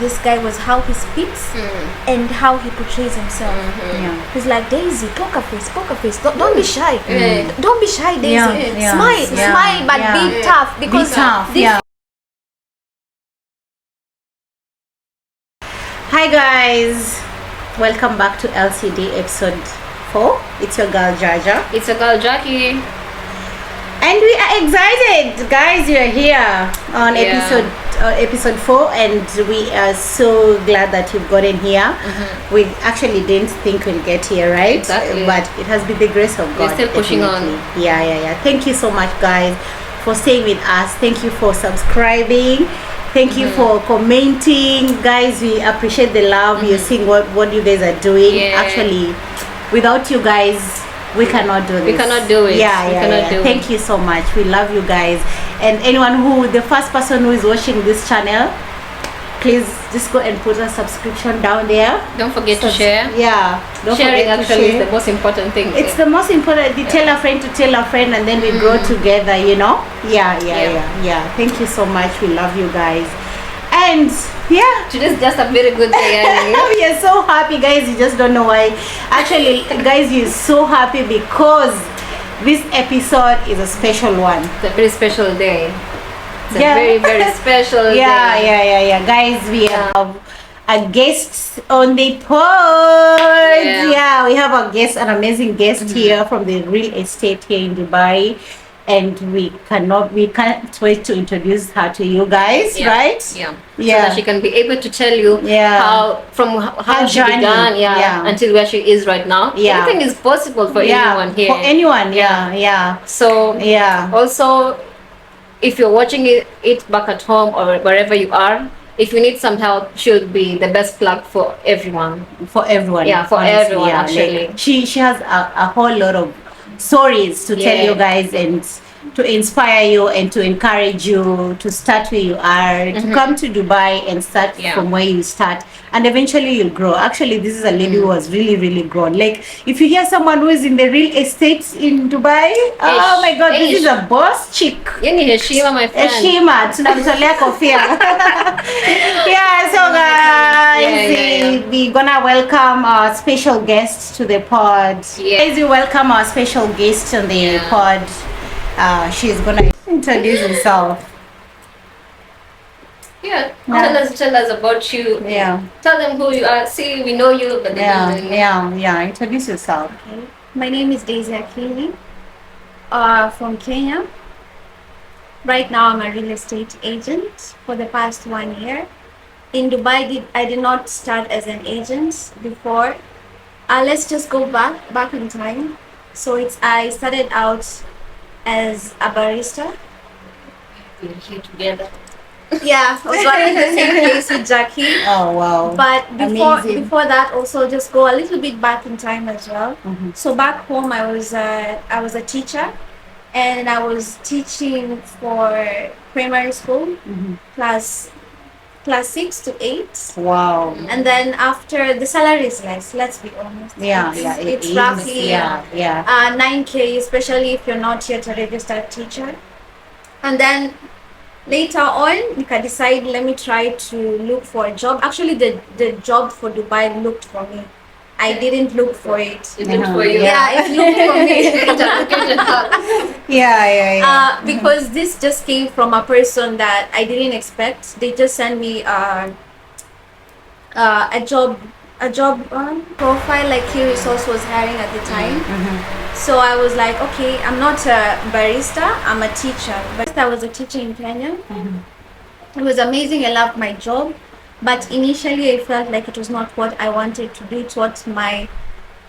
this guy was how he speaks and how he portrays himself. He's like, Daisy, poker face. Don't be shy. Don't be shy, Daisy. Smile, but be tough, because Hi guys, welcome back to LCD episode 4. It's your girl Jaja. It's your girl Jackie. And we are excited, guys. We are here on episode 4, and we are so glad that you've gotten here. We actually didn't think we'll get here, right? Exactly. But it has been the grace of God. We're still pushing on. Yeah. Thank you so much, guys, for staying with us. Thank you for subscribing. Thank you for commenting, guys. We appreciate the love. You're seeing what you guys are doing. Actually, without you guys, we cannot do this. We cannot do it. Thank you so much. We love you guys. And anyone the first person who is watching this channel, please just go and put a subscription down there. Don't forget to share. Sharing actually is the most important thing. It's the most important. Tell a friend to tell a friend, and then we grow together, you know. Yeah. Thank you so much. We love you guys. And today's just a very good day. We are so happy, guys. You just don't know why. Actually, guys, you're so happy because this episode is a special one. It's a very special day. It's a very, very special day. Yeah. Guys, we have a guest on the pod. Yeah, we have a guest, an amazing guest here from the real estate here in Dubai. And we can't wait to introduce her to you guys, right? So that she can be able to tell you how she began, until where she is right now. Anything is possible for anyone here. For anyone, So also, if you're watching it back at home or wherever you are, if you need some help, she'll be the best plug for everyone. For everyone. Yeah, for honestly, everyone actually. Like, she has a whole lot of stories to tell you guys, and to inspire you and to encourage you to start where you are, to come to Dubai and start from where you start, and eventually you'll grow. Actually, this is a lady who has really grown. Like, if you hear someone who is in the real estate in Dubai, oh my god, this is a boss chick. Yani heshima, my friend. Heshima, tunamtolea kofia. So guys, we're gonna welcome our special guest to the pod. Guys, we welcome our special guest on the pod. She's gonna introduce herself. Tell us about you. Tell them who you are. See, we know you, but Introduce yourself. Okay. My name is Daisy Akili, from Kenya. Right now, I'm a real estate agent for the past 1 year. In Dubai, I did not start as an agent before. Let's just go back in time. So I started out as a barista. We're here together. I was running the same place with Jackie. Oh wow! But before that, also just go a little bit back in time as well. So back home, I was a teacher, and I was teaching for primary school, class 6 to 8. Wow! And then after, the salary is less. Let's be honest. It's roughly 9K, especially if you're not yet a registered teacher. And then later on, I decided, let me try to look for a job. Actually, the job for Dubai looked for me. I didn't look for it. It looked for you. It looked for me. Because this just came from a person that I didn't expect. They just sent me a job profile, like Key Resource was hiring at the time. So I was like, okay, I'm not a barista, I'm a teacher. But I was a teacher in Kenya. It was amazing. I loved my job. But initially, I felt like it was not what I wanted to do. It's what my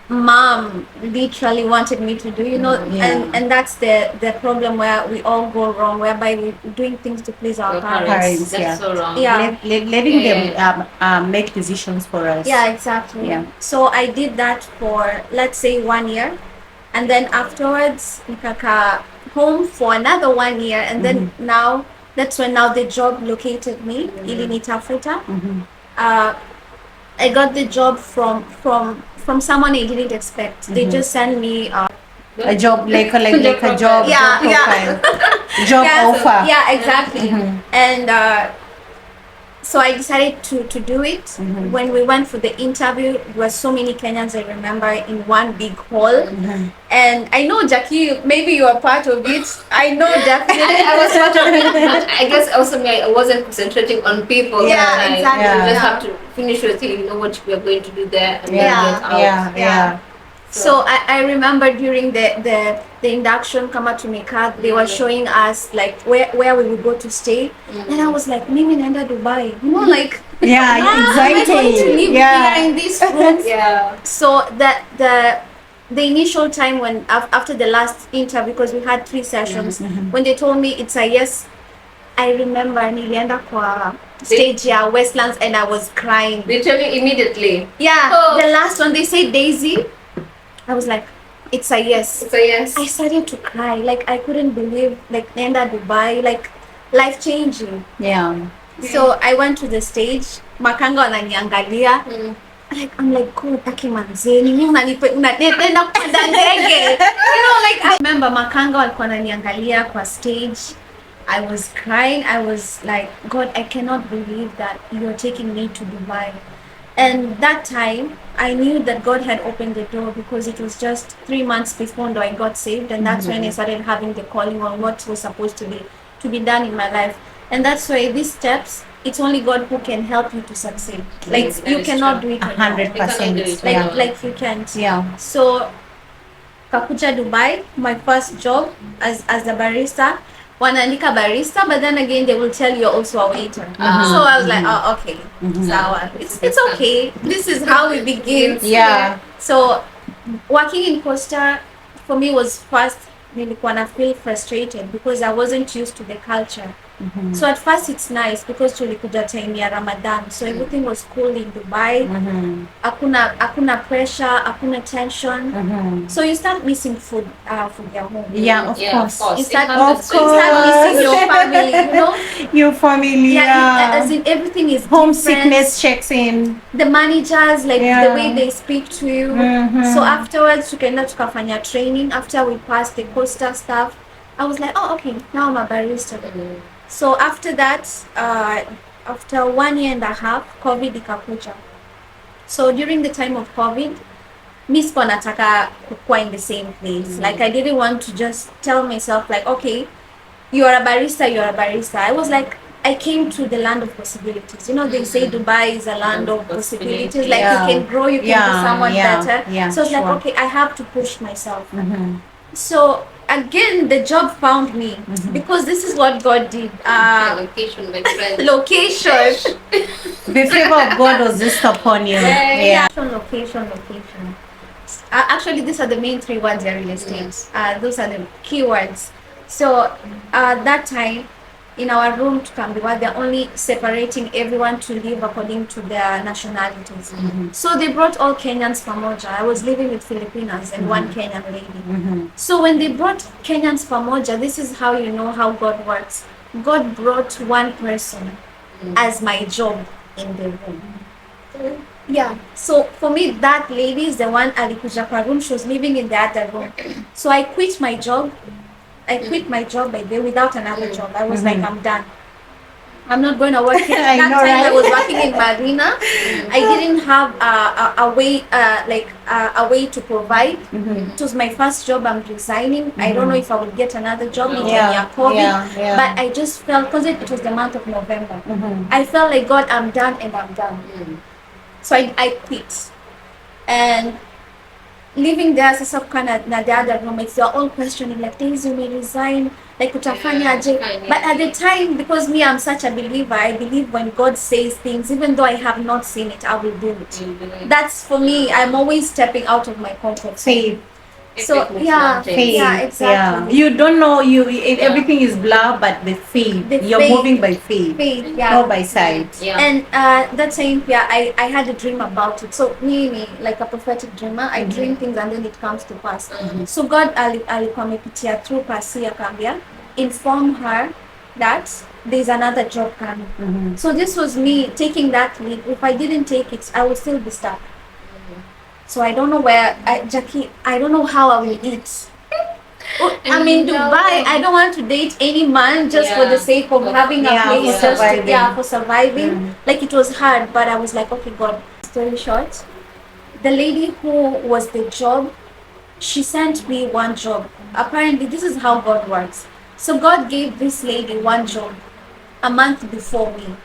mom literally wanted me to do, and that's the problem where we all go wrong, whereby we're doing things to please our parents. That's so wrong. Letting them make decisions for us. Exactly. So I did that for, let's say, 1 year, and then afterwards nikaka home for another 1 year, and then that's when the job located me, ili nitafuta. I got the job from someone I didn't expect. They just sent me a job, like a job profile. Job offer. Exactly. And So I decided to do it. When we went for the interview, there were so many Kenyans, I remember, in one big hall. And I know, Jackie, maybe you are part of it. I know definitely. I was part of it, but I guess also me, I wasn't concentrating on people. Yeah, exactly. You just Yeah. have to finish your thing, you know what we are going to do there, and then get out. Yeah. So I remember during the induction, Kama Tumika, they were showing us like where we would go to stay. And I was like, Mimi naenda Dubai. You know, like Yeah, am I going to live here in these rooms? So the initial time when after the last interview, because we had 3 sessions, when they told me it's a yes, I remember nilienda kwa stage ya Westlands and I was crying. They tell you immediately. Yeah, the last one they said Daisy. I was like, it's a yes. It's a yes. I started to cry. Like I couldn't believe, like Nenda Dubai, like life changing. Yeah. So I went to the stage. Makanga wananiangalia. Like I'm like, God, taki manzeni. Unanipenda kupanda ndege. You know, like I remember Makanga walikuwa wananiangalia kwa stage. I was crying. I was like, God, I cannot believe that you're taking me to Dubai. And that time, I knew that God had opened the door because it was just 3 months before I got saved, and that's when I started having the calling on what was supposed to be done in my life. And that's why these steps, it's only God who can help you to succeed. Like you cannot do it 100%. Like you can't. Yeah. So Kakuja Dubai, my first job as a barista. Wanaandika barista, but then again they will tell you also a waiter. So I was like, oh, okay, sawa. It's okay. This is how we begin. Yeah. So working in Costa for me was first nilikuwa na feel frustrated because I wasn't used to the culture. So at first it's nice because tulikuja time ya Ramadan, so everything was cool in Dubai. Hakuna pressure, hakuna tension. So you start missing food your home. Yeah, of course. You start missing your family, you know. Your family. Yeah. As in everything is homesickness checks in. The managers, like the way they speak to you. So afterwards tukaenda tukafanya training. After we passed the Costa stuff, I was like, oh, okay, now I'm a barista. So after that, after 1.5 years, COVID ikakuja. So during the time of COVID, mi sikuwa nataka kukua in the same place. Like I didn't want to just tell myself like, okay, you are a barista. I was like, I came to the land of possibilities. You know, they say Dubai is a land of possibilities. Like you can grow, you can be someone better. So it's like, okay, I have to push myself. So again, the job found me because this is what God did. Location, my friend. Location. The favor of God was just upon you. Location. Actually, these are the main 3 words in real estate. Those are the keywords. So that time, in our room tukaambiwa they're only separating everyone to live according to their nationalities. So they brought all Kenyans pamoja. I was living with Filipinas and one Kenyan lady. So when they brought Kenyans pamoja, this is how you know how God works. God brought one person as my job in the room. Yeah. So for me, that lady is the one alikuja kwa room. She was living in the other room. So I quit my job. I quit my job by the way without another job. I was like, I'm done. I'm not going to work here. That time I was working in Marina. I didn't have a way to provide. It was my first job. I'm resigning. I don't know if I would get another job in COVID. But I just felt, because it was the month of November, I felt like, God, I'm done and I'm done. So I quit. And living there sasa kana na the other roommates, they're all questioning like, Daisy, you may resign, like utafanya aje. But at the time, because me, I'm such a believer, I believe when God says things, even though I have not seen it, I will do it. That's for me. I'm always stepping out of my comfort zone. So faith. Exactly. You don't know, everything is blur, but the faith. You're moving by faith. Not by sight. And that time, I had a dream about it. So me, like a prophetic dreamer, I dream things and then it comes to pass. So God alikuwa amepitia through pasi akambia, inform her that there's another job coming. So this was me taking that leap. If I didn't take it, I would still be stuck. So I don't know where, Jackie, I don't know how I will eat. I'm in Dubai. I don't want to date any man just for the sake of having a place, for surviving. for surviving. Like it was hard, but I was like, okay, God. Story short, the lady who was the job, she sent me one job. Apparently, this is how God works. So God gave this lady one job a month before me.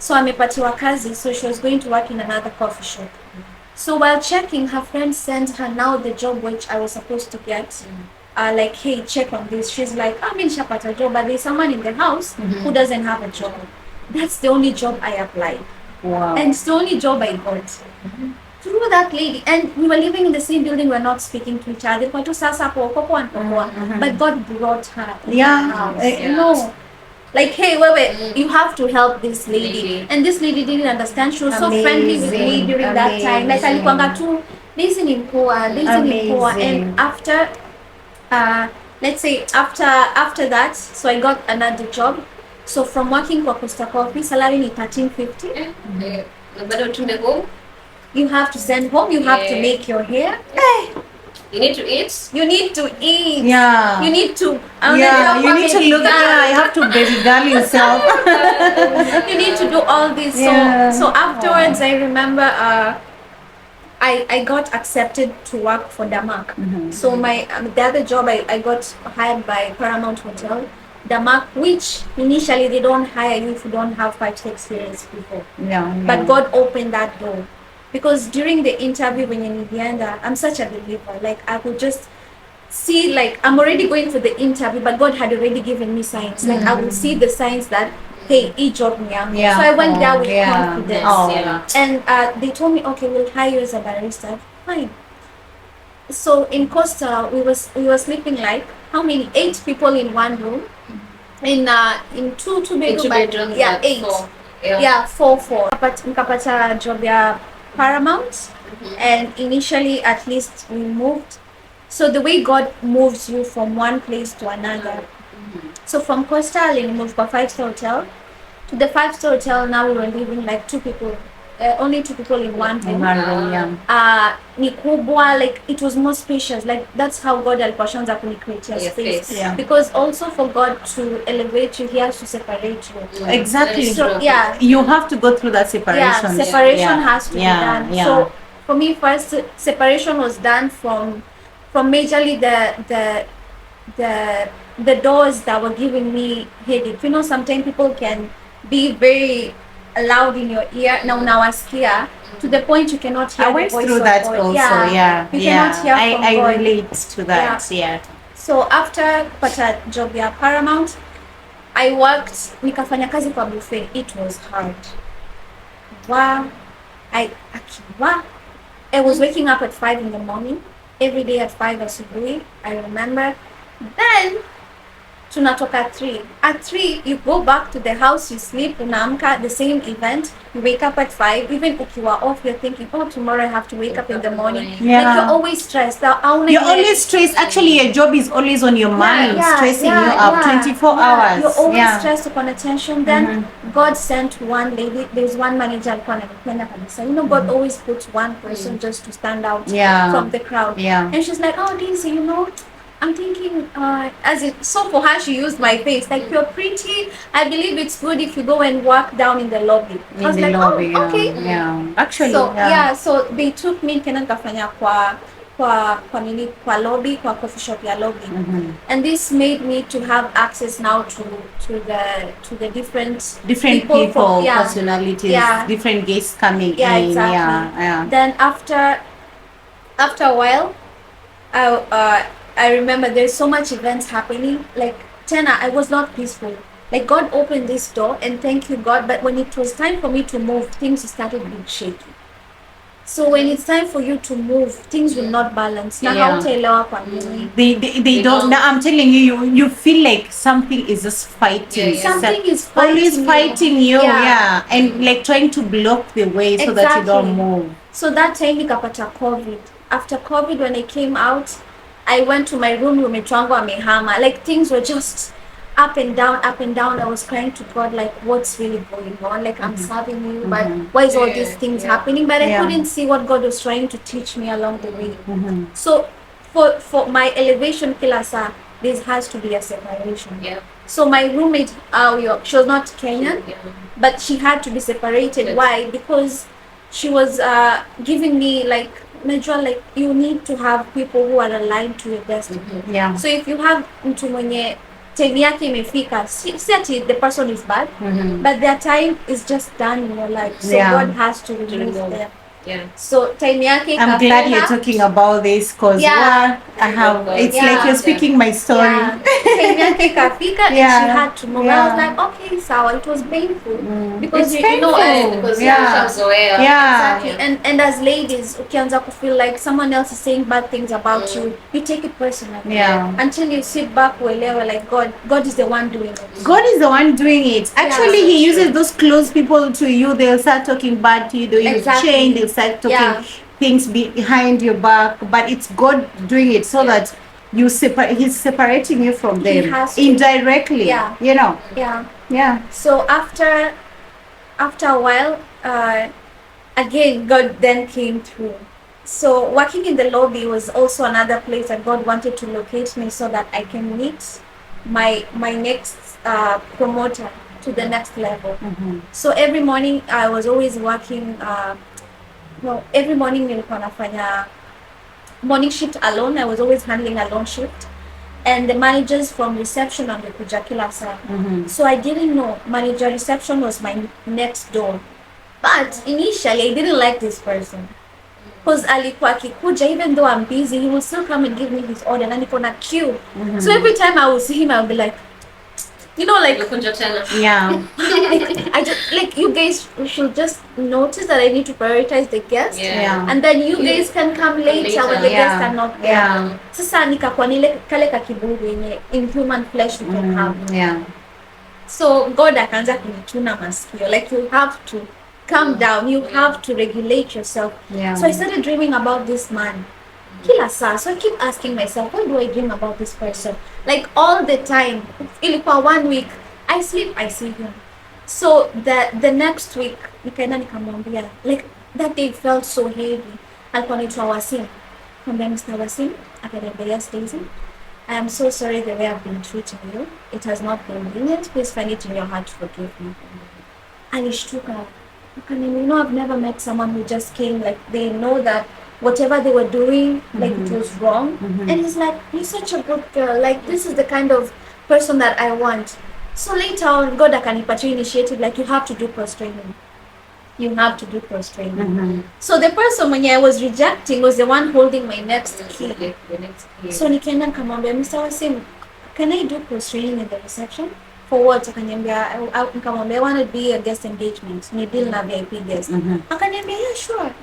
So amepatiwa kazi, so she was going to work in another coffee shop. So while checking, her friend sent her now the job which I was supposed to get. Like, hey, check on this. She's like, I'm in Shapata job, but there's someone in the house who doesn't have a job. That's the only job I applied. Wow. And it's the only job I got. Through that lady. And we were living in the same building, we're not speaking to each other. But God brought her in the house. You know. Like, hey, wait, you have to help this lady. And this lady didn't understand. She was so friendly with me during that time. Like, alikuanga tu, daisy ni poa. And after, let's say, after that, so I got another job. So from working for Costa Coffee, salary ni 1350. You have to send home, you have to make your hair. You need to eat. You need to eat. Yeah. You need to. You need to look. You have to baby girl yourself. You need to do all this. So afterwards, I remember I got accepted to work for Damak. So my the other job I got hired by Paramount Hotel, Damak, which initially they don't hire you if you don't have 5 experience before. But God opened that door. Because during the interview when you're in Uganda, I'm such a believer. Like I could just see, like I'm already going for the interview, but God had already given me signs. Like I will see the signs that, hey, each job me. So I went there with confidence. And they told me, okay, we'll hire you as a barista. Fine. So in Costa, we were sleeping like how many? 8 people in one room. In two bedrooms. Yeah, 8. 4. But nikapata job ya Paramount, and initially at least we moved. So the way God moves you from one place to another. So from Costa, I moved for 5-star hotel. To the 5-star hotel, now we were living like 2 people. Only 2 people in one room. Ni kubwa, like it was more spacious. Like that's how God alikuwa create your space. Because also for God to elevate you, He has to separate you. Exactly. So you have to go through that separation. Separation has to be done. So for me, first separation was done from majorly the doors that were giving me headache. You know, sometimes people can be very loud in your ear. Now unawasikia to the point you cannot hear. I went through that also. You cannot hear from I God. relate to that. So after kupata job ya Paramount, I worked, nikafanya kazi kwa buffet. It was hard. I was waking up at 5 in the morning, every day at 5 asubuhi, I remember. Then tunatoka at 3. At 3, you go back to the house, you sleep, unaamka, the same event, you wake up at 5. Even ukiwa off, you're thinking, oh, tomorrow I have to wake up in the morning. Like you're always stressed. You're always stressed. Actually, your job is always on your mind, stressing you up 24 hours. You're always stressed upon attention. Then God sent one lady. There's one manager alikuwa ananipenda kabisa. You know, God always puts one person just to stand out from the crowd. And she's like, oh, Daisy, you know, I'm thinking, so for her, she used my face. Like, you're pretty. I believe it's good if you go and walk down in the lobby. I was like, okay. Actually, so they took me kena nikafanya kwa lobby, kwa coffee shop ya lobby. And this made me to have access now to the different people personalities, different guests coming in. Exactly. Then after a while, I remember there's so much events happening. Like Tena, I was not peaceful. Like God opened this door, and thank you God. But when it was time for me to move, things started being shaky. So when it's time for you to move, things will not balance. Now they don't. Now I'm telling you, you feel like something is just fighting. Something is fighting always fighting you. And like trying to block the way so that you don't move. So that time nikapata COVID. After COVID, when I came out, I went to my room, roommate wangu amehama. Like things were just up and down. I was crying to God, like, what's really going on? Like, I'm serving you, but why is all these things happening? But I couldn't see what God was trying to teach me along the way. So for my elevation kilasa, there has to be a separation. Yeah. So my roommate, she was not Kenyan, but she had to be separated. Yes. Why? Because she was giving me like, najua, like you need to have people who are aligned to your destiny. Yeah. So if you have mtu mwenye time yake imefika, si ati the person is bad, but their time is just done in your life. So God has to remove them. Yeah. So time yake I'm glad you're talking about this because it's like you're speaking my story. Yeah. Time yake kafika and she had to move. I was like, okay, so it was painful because it's you know, because exactly. And as ladies, ukianza to feel like someone else is saying bad things about you, you take it personally. Yeah. Until you sit back, like God is the one doing it. God is the one doing it. Actually, He uses those close people to you. They'll start talking bad to you. They'll change. They'll start talking things behind your back. But it's God doing it so that you He's separating you from them indirectly. Yeah. You know. Yeah. Yeah. So after a while, again, God then came through. So working in the lobby was also another place that God wanted to locate me so that I can meet my next promoter to the next level. So every morning I was always working. Every morning nilikuwa nafanya morning shift alone. I was always handling a long shift, and the managers from reception wangekuja kila saa. So I didn't know manager reception was my next door. But initially I didn't like this person because alikuwa akikuja, even though I'm busy, he will still come and give me his order na niko na queue. So every time I will see him, I will be like, you know, like, yeah. I just like, you guys should just notice that I need to prioritize the guest, and then you guys can come later when the guests are not there. Sasa nikakuwa nile kale kakiburi yenye in human flesh we can have. So God akaanza kunituna masikio, like you have to calm down, you have to regulate yourself. So I started dreaming about this man kila saa. So I keep asking myself, why do I dream about this person? Like all the time. Ilikuwa 1 week, I sleep, I see him. So the next week, nikaenda nikamwambia, like that day felt so heavy. Alikuwa anaitwa Wasim. Nikamwambia, Mr. Wasim, akaniambia, yes, Daisy, I am so sorry the way I've been treating you. It has not been lenient. Please find it in your heart to forgive me. Alishtuka. You know, I've never met someone who just came, like they know that whatever they were doing, like it was wrong. And he's like, you're such a good girl. Like, this is the kind of person that I want. So later on, God akanipatia initiative, like, you have to do cross-training. You have to do cross-training. So the person when I was rejecting was the one holding my next key. So nikaenda nikamwambia, Mr. Wasim, can I do cross-training in the reception? For what? Akaniambia, nikamwambia, I want to be a guest engagement. Ni deal na VIP guest. Akaniambia, yeah, sure.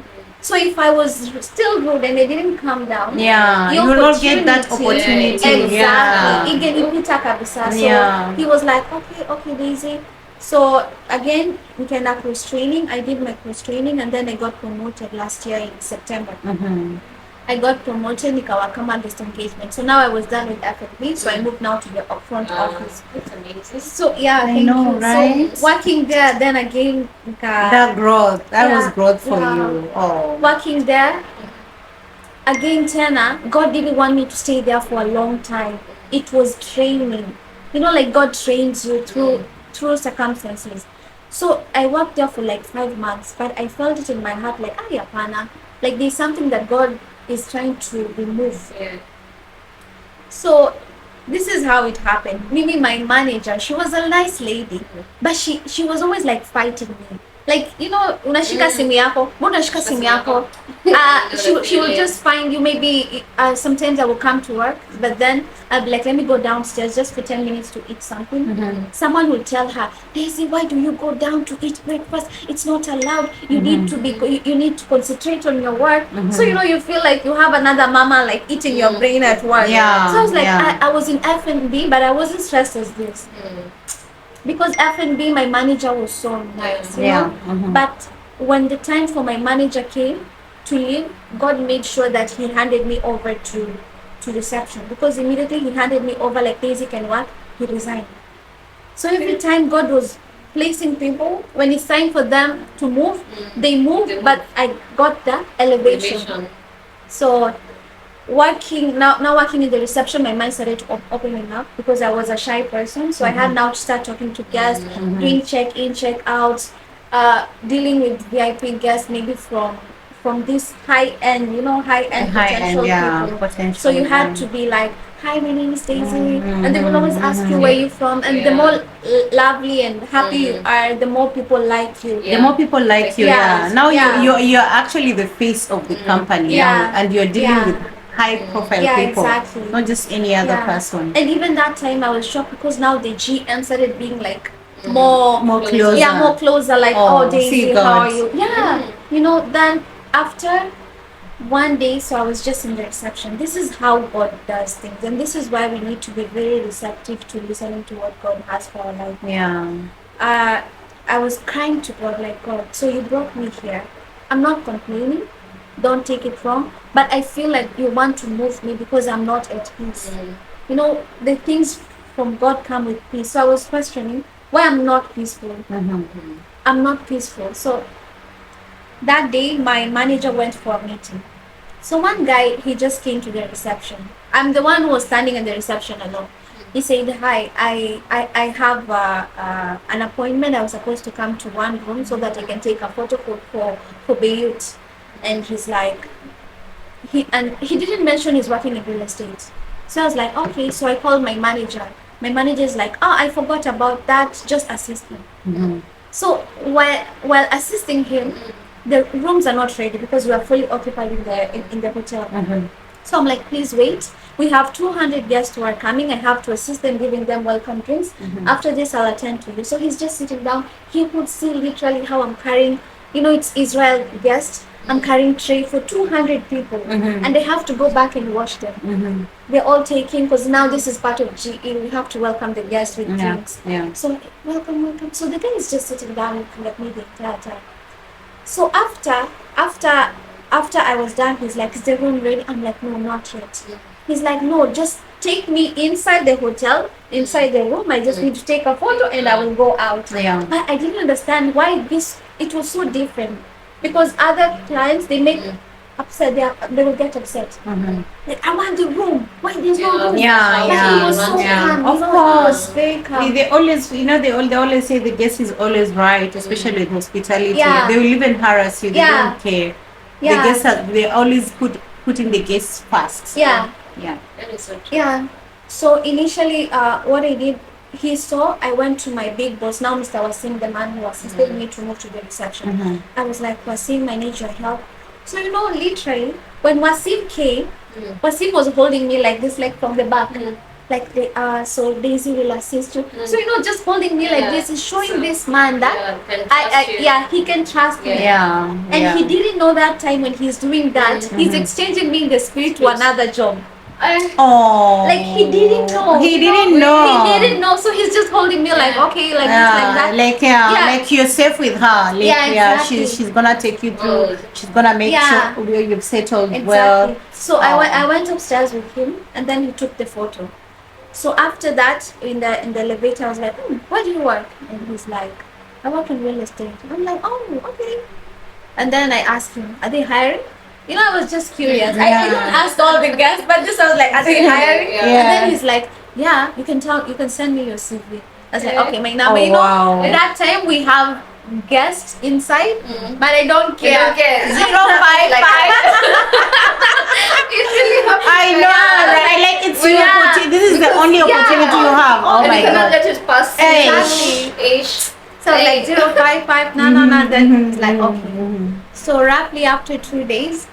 So if I was still rude and they didn't come down, you will not get that opportunity. Exactly. Ingenipita kabisa. So he was like, okay, Daisy. So again, we can have cross training. I did my cross training and then I got promoted last year in September. I got promoted, nikawa kama guest engagement. So now I was done with F&B, so I moved now to the front office. That's amazing. So yeah, I know, right? So working there, then again, that growth, was growth for you. Oh, working there, again, tena, God didn't want me to stay there for a long time. It was training. You know, like God trains you through circumstances. So I worked there for like 5 months, but I felt it in my heart, like, hapana, like there's something that God is trying to remove. So this is how it happened. Mimi, my manager, she was a nice lady, but she was always like fighting me. Like, you know, unashika simu yako, mbona unashika simu yako? She will just find you, maybe sometimes I will come to work, but then I'll be like, let me go downstairs just for 10 minutes to eat something. Someone will tell her, Daisy, why do you go down to eat breakfast? It's not allowed. You need to you need to concentrate on your work. So, you know, you feel like you have another mama like eating your brain at work. So I was like, I was in F&B, but I wasn't stressed as this. Because F&B, my manager was so nice, you know? But when the time for my manager came to leave, God made sure that he handed me over to reception. Because immediately he handed me over, like, Daisy can work, he resigned. So every time God was placing people, when it's time for them to move, they moved, but I got the elevation. So working in the reception, my mind started opening up because I was a shy person. So I had now to start talking to guests, doing check-in, check-outs, dealing with VIP guests, maybe from this high-end, high-end potential people. Potential, so you had to be like, hi, my name is Daisy, and they will always ask you where you're from, and the more lovely and happy you are, the more people like you. The more people like you, Now you're actually the face of the company, and you're dealing with high profile people, exactly. not just any other person. And even that time I was shocked because now the GM started being like more closer. Yeah, more closer, like, oh Daisy, how are you? Then after one day, so I was just in the reception. This is how God does things, and this is why we need to be very receptive to listening to what God has for our life. I was crying to God, like, God, so you brought me here. I'm not complaining, don't take it wrong, but I feel like you want to move me because I'm not at peace. The things from God come with peace. So I was questioning why I'm not peaceful. I'm not peaceful. So that day, my manager went for a meeting. So one guy, he just came to the reception. I'm the one who was standing in the reception alone. He said, hi, I have an appointment. I was supposed to come to one room so that I can take a photo for Beirut. And he's like, he didn't mention he's working in real estate. So I was like, okay. So I called my manager. My manager is like, oh, I forgot about that. Just assist him. So while assisting him, the rooms are not ready because we are fully occupied in the hotel. So I'm like, please wait. We have 200 guests who are coming. I have to assist them, giving them welcome drinks. After this, I'll attend to you. So he's just sitting down. He could see literally how I'm carrying, it's Israel guests. I'm carrying tray for 200 people, and they have to go back and wash them. They're all taking, because now this is part of GE. We have to welcome the guests with drinks. So welcome. So the guy is just sitting down looking at me the entire time. So after I was done, he's like, is the room ready? I'm like, no, not yet. He's like, no, just take me inside the hotel, inside the room. I just need to take a photo and I will go out. But I didn't understand why it was so different. Because other clients, they make upset, they will get upset. Like, I want the room. Why there's no room? But he was so calm. Of course. Very calm. They always, they always say the guest is always right, especially with hospitality. They will even harass you. They don't care. The guests they always putting the guests first. That is so true. So initially, what I did, he saw I went to my big boss, now Mr. Wasim, the man who assisted me to move to the reception. I was like, Wasim, I need your help. So literally, when Wasim came, Wasim was holding me like this, like from the back. Like so Daisy will assist you. So just holding me like this is showing this man that he can trust me. And he didn't know that time when he's doing that, he's exchanging me in the spirit to another job. Like he didn't know. He didn't know. So he's just holding me like, okay, like this, like that. Like you're safe with her. Like, exactly. She's gonna take you through. She's gonna make sure you've settled well. So I went upstairs with him, and then he took the photo. So after that, in the elevator, I was like, where do you work? And he's like, I work in real estate. I'm like, oh, okay. And then I asked him, are they hiring? I was just curious. I don't ask all the guests, but just I was like, are they hiring? And then he's like, yeah, you can send me your CV. I was like, okay, my number. At that time we have guests inside, but I don't care. 055. I know, right? Like it's your opportunity. This is the only opportunity you have. Oh my God. Let it pass. So like 055. No. Then it's like, okay. So roughly after 2 days,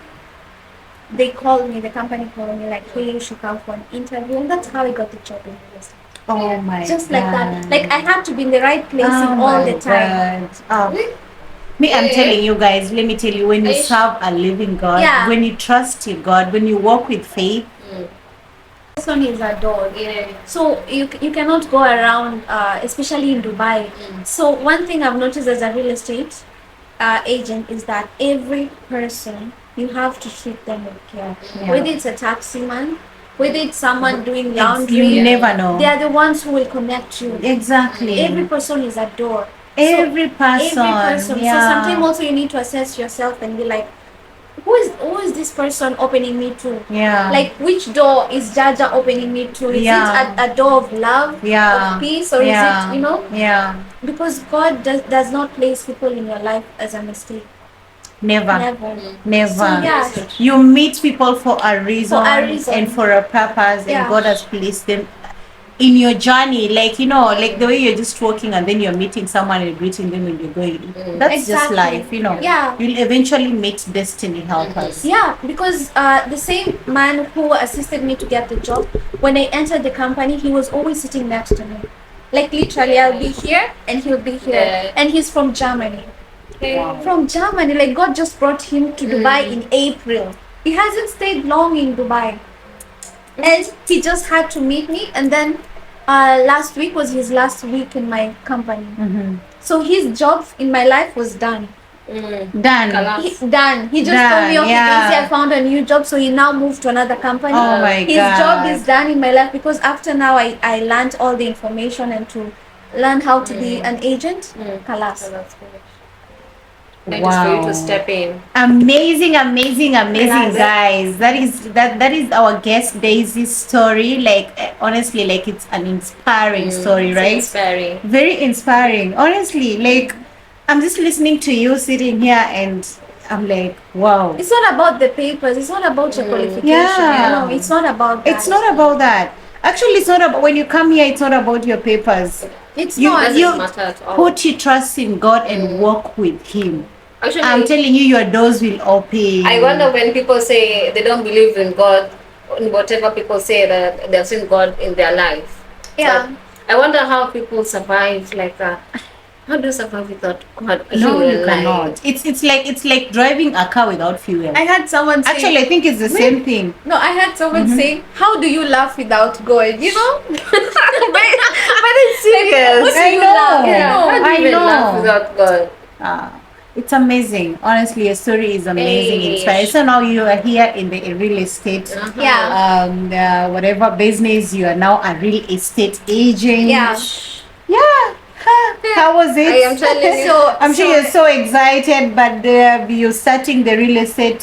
they called me. The company called me like, hey, you should come for an interview, and that's how I got the job in real estate. Oh my Just God. like that. Like I had to be in the right place all the time. I'm telling you guys, let me tell you, when you serve a living God, when you trust in God, when you walk with faith, person is adored. So you cannot go around, especially in Dubai. So one thing I've noticed as a real estate agent is that every person, you have to treat them with care. Whether it's a taxi man, whether it's someone doing laundry, you never know. They are the ones who will connect you. Exactly. Every person is adored. Every person. So sometimes also you need to assess yourself and be like, who is this person opening me to? Yeah. Like, which door is Jaja opening me to? Is it a door of love, of peace, or is it, Yeah. Because God does not place people in your life as a mistake. Never. So, yeah. You meet people for a reason, and for a purpose, and God has placed them in your journey. Like, like the way you're just walking and then you're meeting someone and greeting them and you're going. That's just life, Yeah. You'll eventually meet destiny helpers. Yeah, because the same man who assisted me to get the job, when I entered the company, he was always sitting next to me. Like, literally, I'll be here and he'll be here. And he's from Germany. Wow. From Germany. Like, God just brought him to Dubai in April. He hasn't stayed long in Dubai. And he just had to meet me. And then last week was his last week in my company. So his job in my life was done. Done. Done. He just told me, okay, Daisy, I found a new job. So he now moved to another company. Oh my His job is done in my life, because after now I learned all the information and to learn how to be an agent. Kalas. And just for you to step in. Amazing, guys. That is our guest Daisy's story. Like, honestly, like, it's an inspiring story, right? Inspiring. Very inspiring. Honestly, like, I'm just listening to you sitting here and I'm like, wow. It's not about the papers. It's not about your qualification. Yeah. It's not about that. It's not about that. Actually, it's not about, when you come here, it's not about your papers. It's You not. Doesn't matter at all. put your trust in God and walk with Him. Actually, I'm telling you, your doors will open. I wonder when people say they don't believe in God, whatever people say that they've seen God in their life. Yeah. But I wonder how people survive like that. How do you survive without God? No, you cannot. It's like driving a car without fuel. I had someone say, Actually, I think it's the same thing. No, I had someone say, how do you laugh without God? But it's serious. What do you laugh? How do you even laugh without God? It's amazing. Honestly, your story is amazing. Inspiring. So now you are here in the real estate. Whatever business, you are now a real estate agent. Yeah. How was it? I am telling you. I'm sure you're so excited, but you're starting the real estate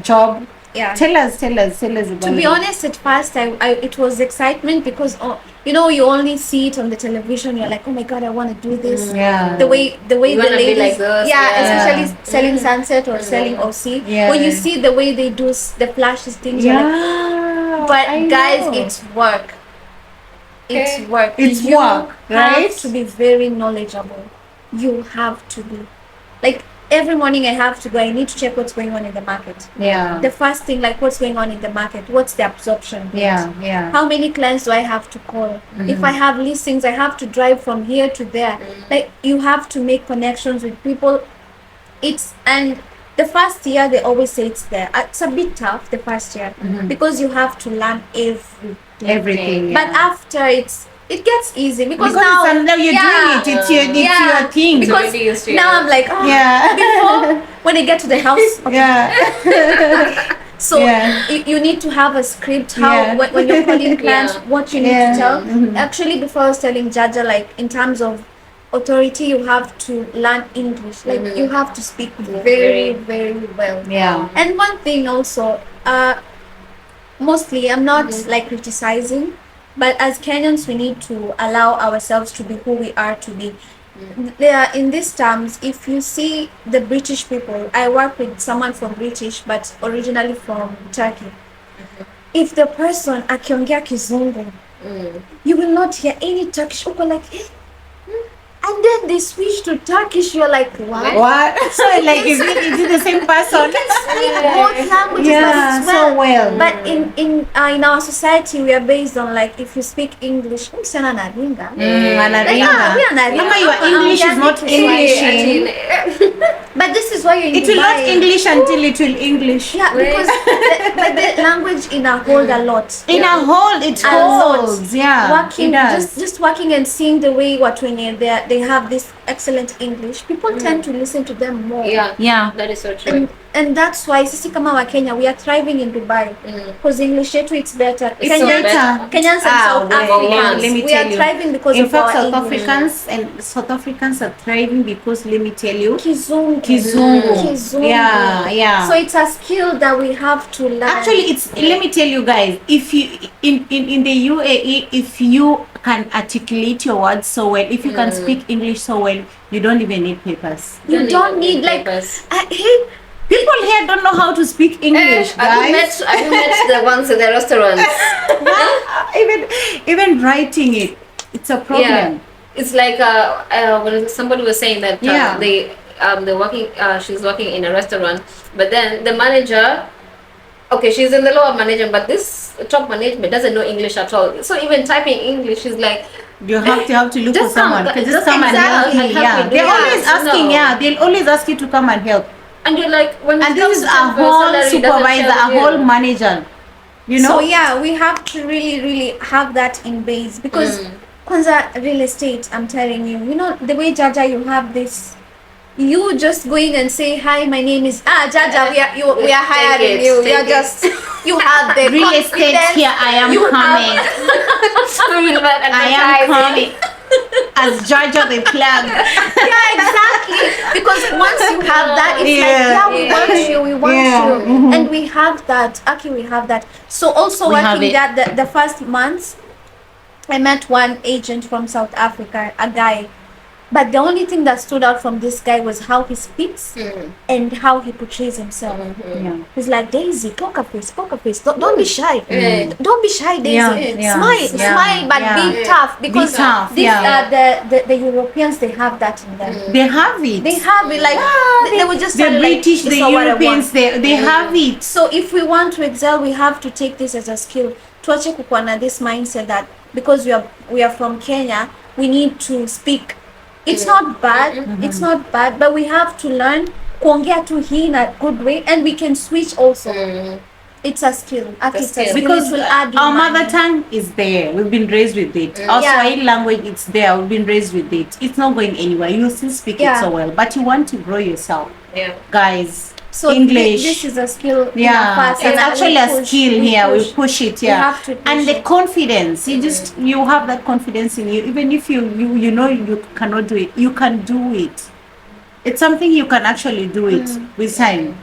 job. Yeah. Tell us about it. To be honest, at first, it was excitement because you only see it on the television. You're like, oh my God, I want to do this. Yeah. The way the ladies, like this. Especially selling Sunset or selling OC. Yeah. When you see the way they do the flashes things, you're like, but guys, it's work. It's work. It's you work, right? have to be very knowledgeable. You have to be. Like, every morning I have to go. I need to check what's going on in the market. Yeah. The first thing, like, what's going on in the market? What's the absorption rate? Yeah. How many clients do I have to call? If I have listings, I have to drive from here to there. Like, you have to make connections with people. And the first year, they always say it's a bit tough, the first year, because you have to learn everything. But after it gets easy because now you're doing it. It's your thing. Because now I'm like, before, when I get to the house, so you need to have a script. When you're calling clients, what you need to tell. Actually, before I was telling Jaja, like, in terms of authority, you have to learn English. Like, you have to speak very, very well. Yeah. And one thing also, mostly I'm not like criticizing, but as Kenyans we need to allow ourselves to be who we are to be. In these terms, if you see the British people, I work with someone from British but originally from Turkey. If the person akiongea Kizungu, you will not hear any Turkish. Uko like, and then they switch to Turkish. You're like, what? So like, is it the same person? Both languages as well. So well. But in our society, we are based on, like, if you speak English, msichana anaringa. Mama, your English is not English. But this is why you're in It will Dubai. not English until it will English. Yeah, because the language in a hold a lot. In a hold, it holds. Yeah, working, it does. just working and seeing the way what when they have this excellent English, people tend to listen to them more. Yeah, that is so true. and that's why sisi kama wa Kenya we are thriving in Dubai because English yetu it's better. It's better. Kenyans and South Africans let me we tell are you. thriving because in of fact, our English. South Africans are thriving because let me tell you, Kizungu. Yeah. So it's a skill that we have to learn. Actually, it's let me tell you guys, if you in the UAE, if you can articulate your words so well, if you can speak English so well, you don't even need papers. You don't need like papers. People here don't know how to speak English, guys. I've met the ones in the restaurants. even writing it's a problem. Yeah. It's like when somebody was saying that they're working. She's working in a restaurant, but then the manager. Okay, she's in the lower management, but this top management doesn't know English at all. So even typing English is like you have to look for someone. Just come and help me. Yeah, they're always asking. Yeah, they'll always ask you to come and help. And you're like, when and this is a whole supervisor, a whole manager. You know. So yeah, we have to really have that in base because kwanza real estate. I'm telling you, you know the way Jaja you have this. You just going and say hi. My name is Jaja. We are hiring you. You're just you have the real estate here. I am coming. I am coming as Jaja the plug. Yeah, exactly. Because once you have that, it's we want you, and we have that. Actually, we have that. So also working that the first months, I met one agent from South Africa, a guy. But the only thing that stood out from this guy was how he speaks and how he portrays himself. He's like, Daisy, poker face. Don't be shy. Don't be shy, Daisy. Smile, but be tough. Because the Europeans, they have that in them. They have it. Like, they were just the British, the Europeans, they have it. So if we want to excel, we have to take this as a skill. Tuache kukuwa na this mindset that because we are from Kenya, we need to speak. It's not bad. It's not bad, but we have to learn kuongea tu hii in a good way, and we can switch also. It's a skill. Because our mother tongue is there. We've been raised with it. Our Swahili language, it's there. We've been raised with it. It's not going anywhere. You still speak it so well, but you want to grow yourself, guys. So English. This is a skill. It's actually a skill here. We push it here, and the confidence. You have that confidence in you. Even if you know you cannot do it, you can do it. It's something you can actually do it with time.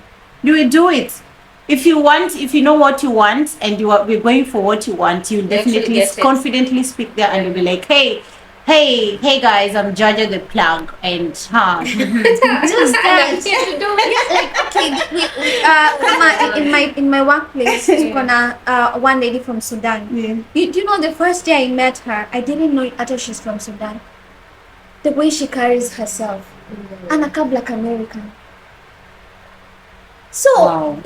You will do it. If you know what you want, and we're going for what you want, you definitely confidently speak there, and you'll be like, Hey guys, I'm Jaja the plug, and just that. In my workplace, one lady from Sudan. Do you know the first day I met her, I didn't know that she's from Sudan. The way she carries herself, anakaa Black American. So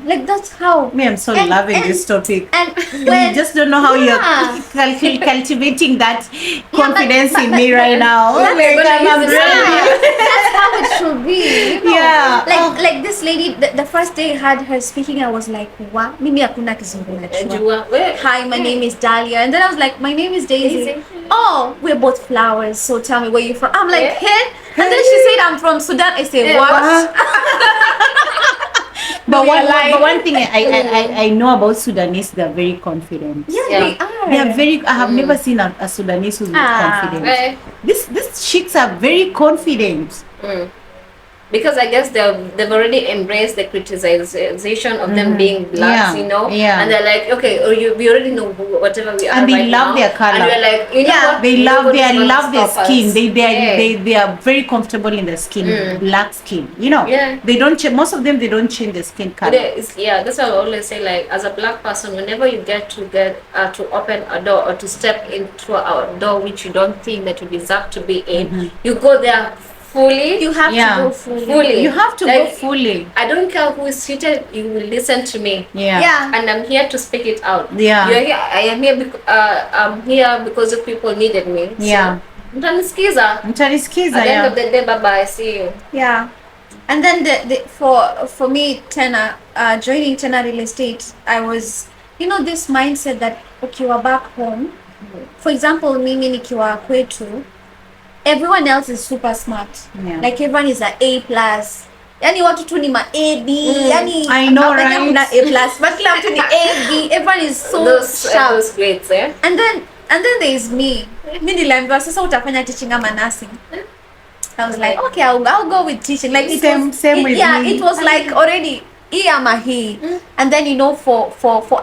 like that's how. I'm so loving this topic. And you just don't know how you're cultivating that confidence in me right now. That's how it should be. You know? Like this lady. The first day I had her speaking, I was like, "Wow, mimi hakuna kizungu najua. Hi, my name is Dahlia," and then I was like, "My name is Daisy." Oh, we're both flowers. So tell me where you're from. I'm like, "Hey," and then she said, "I'm from Sudan." I say, "What?" But one thing I know about Sudanese, they're very confident. They are. They are very. I have never seen a Sudanese who's not confident. These chicks are very confident. Because I guess they've already embraced the criticization of them being blacks, you know, and they're like, okay, we already know whatever we are, and they love their color, and we're like, you know what? They love their skin. They are very comfortable in their skin, black skin, you know. They don't most of them, they don't change the skin color. That's what I always say. Like, as a black person, whenever you get to open a door or to step into a door which you don't think that you deserve to be in, you go there fully. You have to go fully. You have to go fully. I don't care who is seated. You will listen to me. And I'm here to speak it out. You're here. I am here. I'm here because of people needed me. Mtanisikiza. At the end of the day, bye-bye. See you. And then for me, Tena, joining Tena Real Estate, I was, this mindset that ukiwa back home, for example, mimi nikiwa kwetu, everyone else is super smart. Like everyone is an A+. yani watu tu ni ma A B, yani I know, hapa right? kuna A+, but kila mtu ni A B, everyone is so sharp. Those grades, And then there is me. Mimi niliambiwa sasa utafanya teaching ama nursing. I was like, okay, I'll go with teaching. Like it Same with me. it was like already he. And then for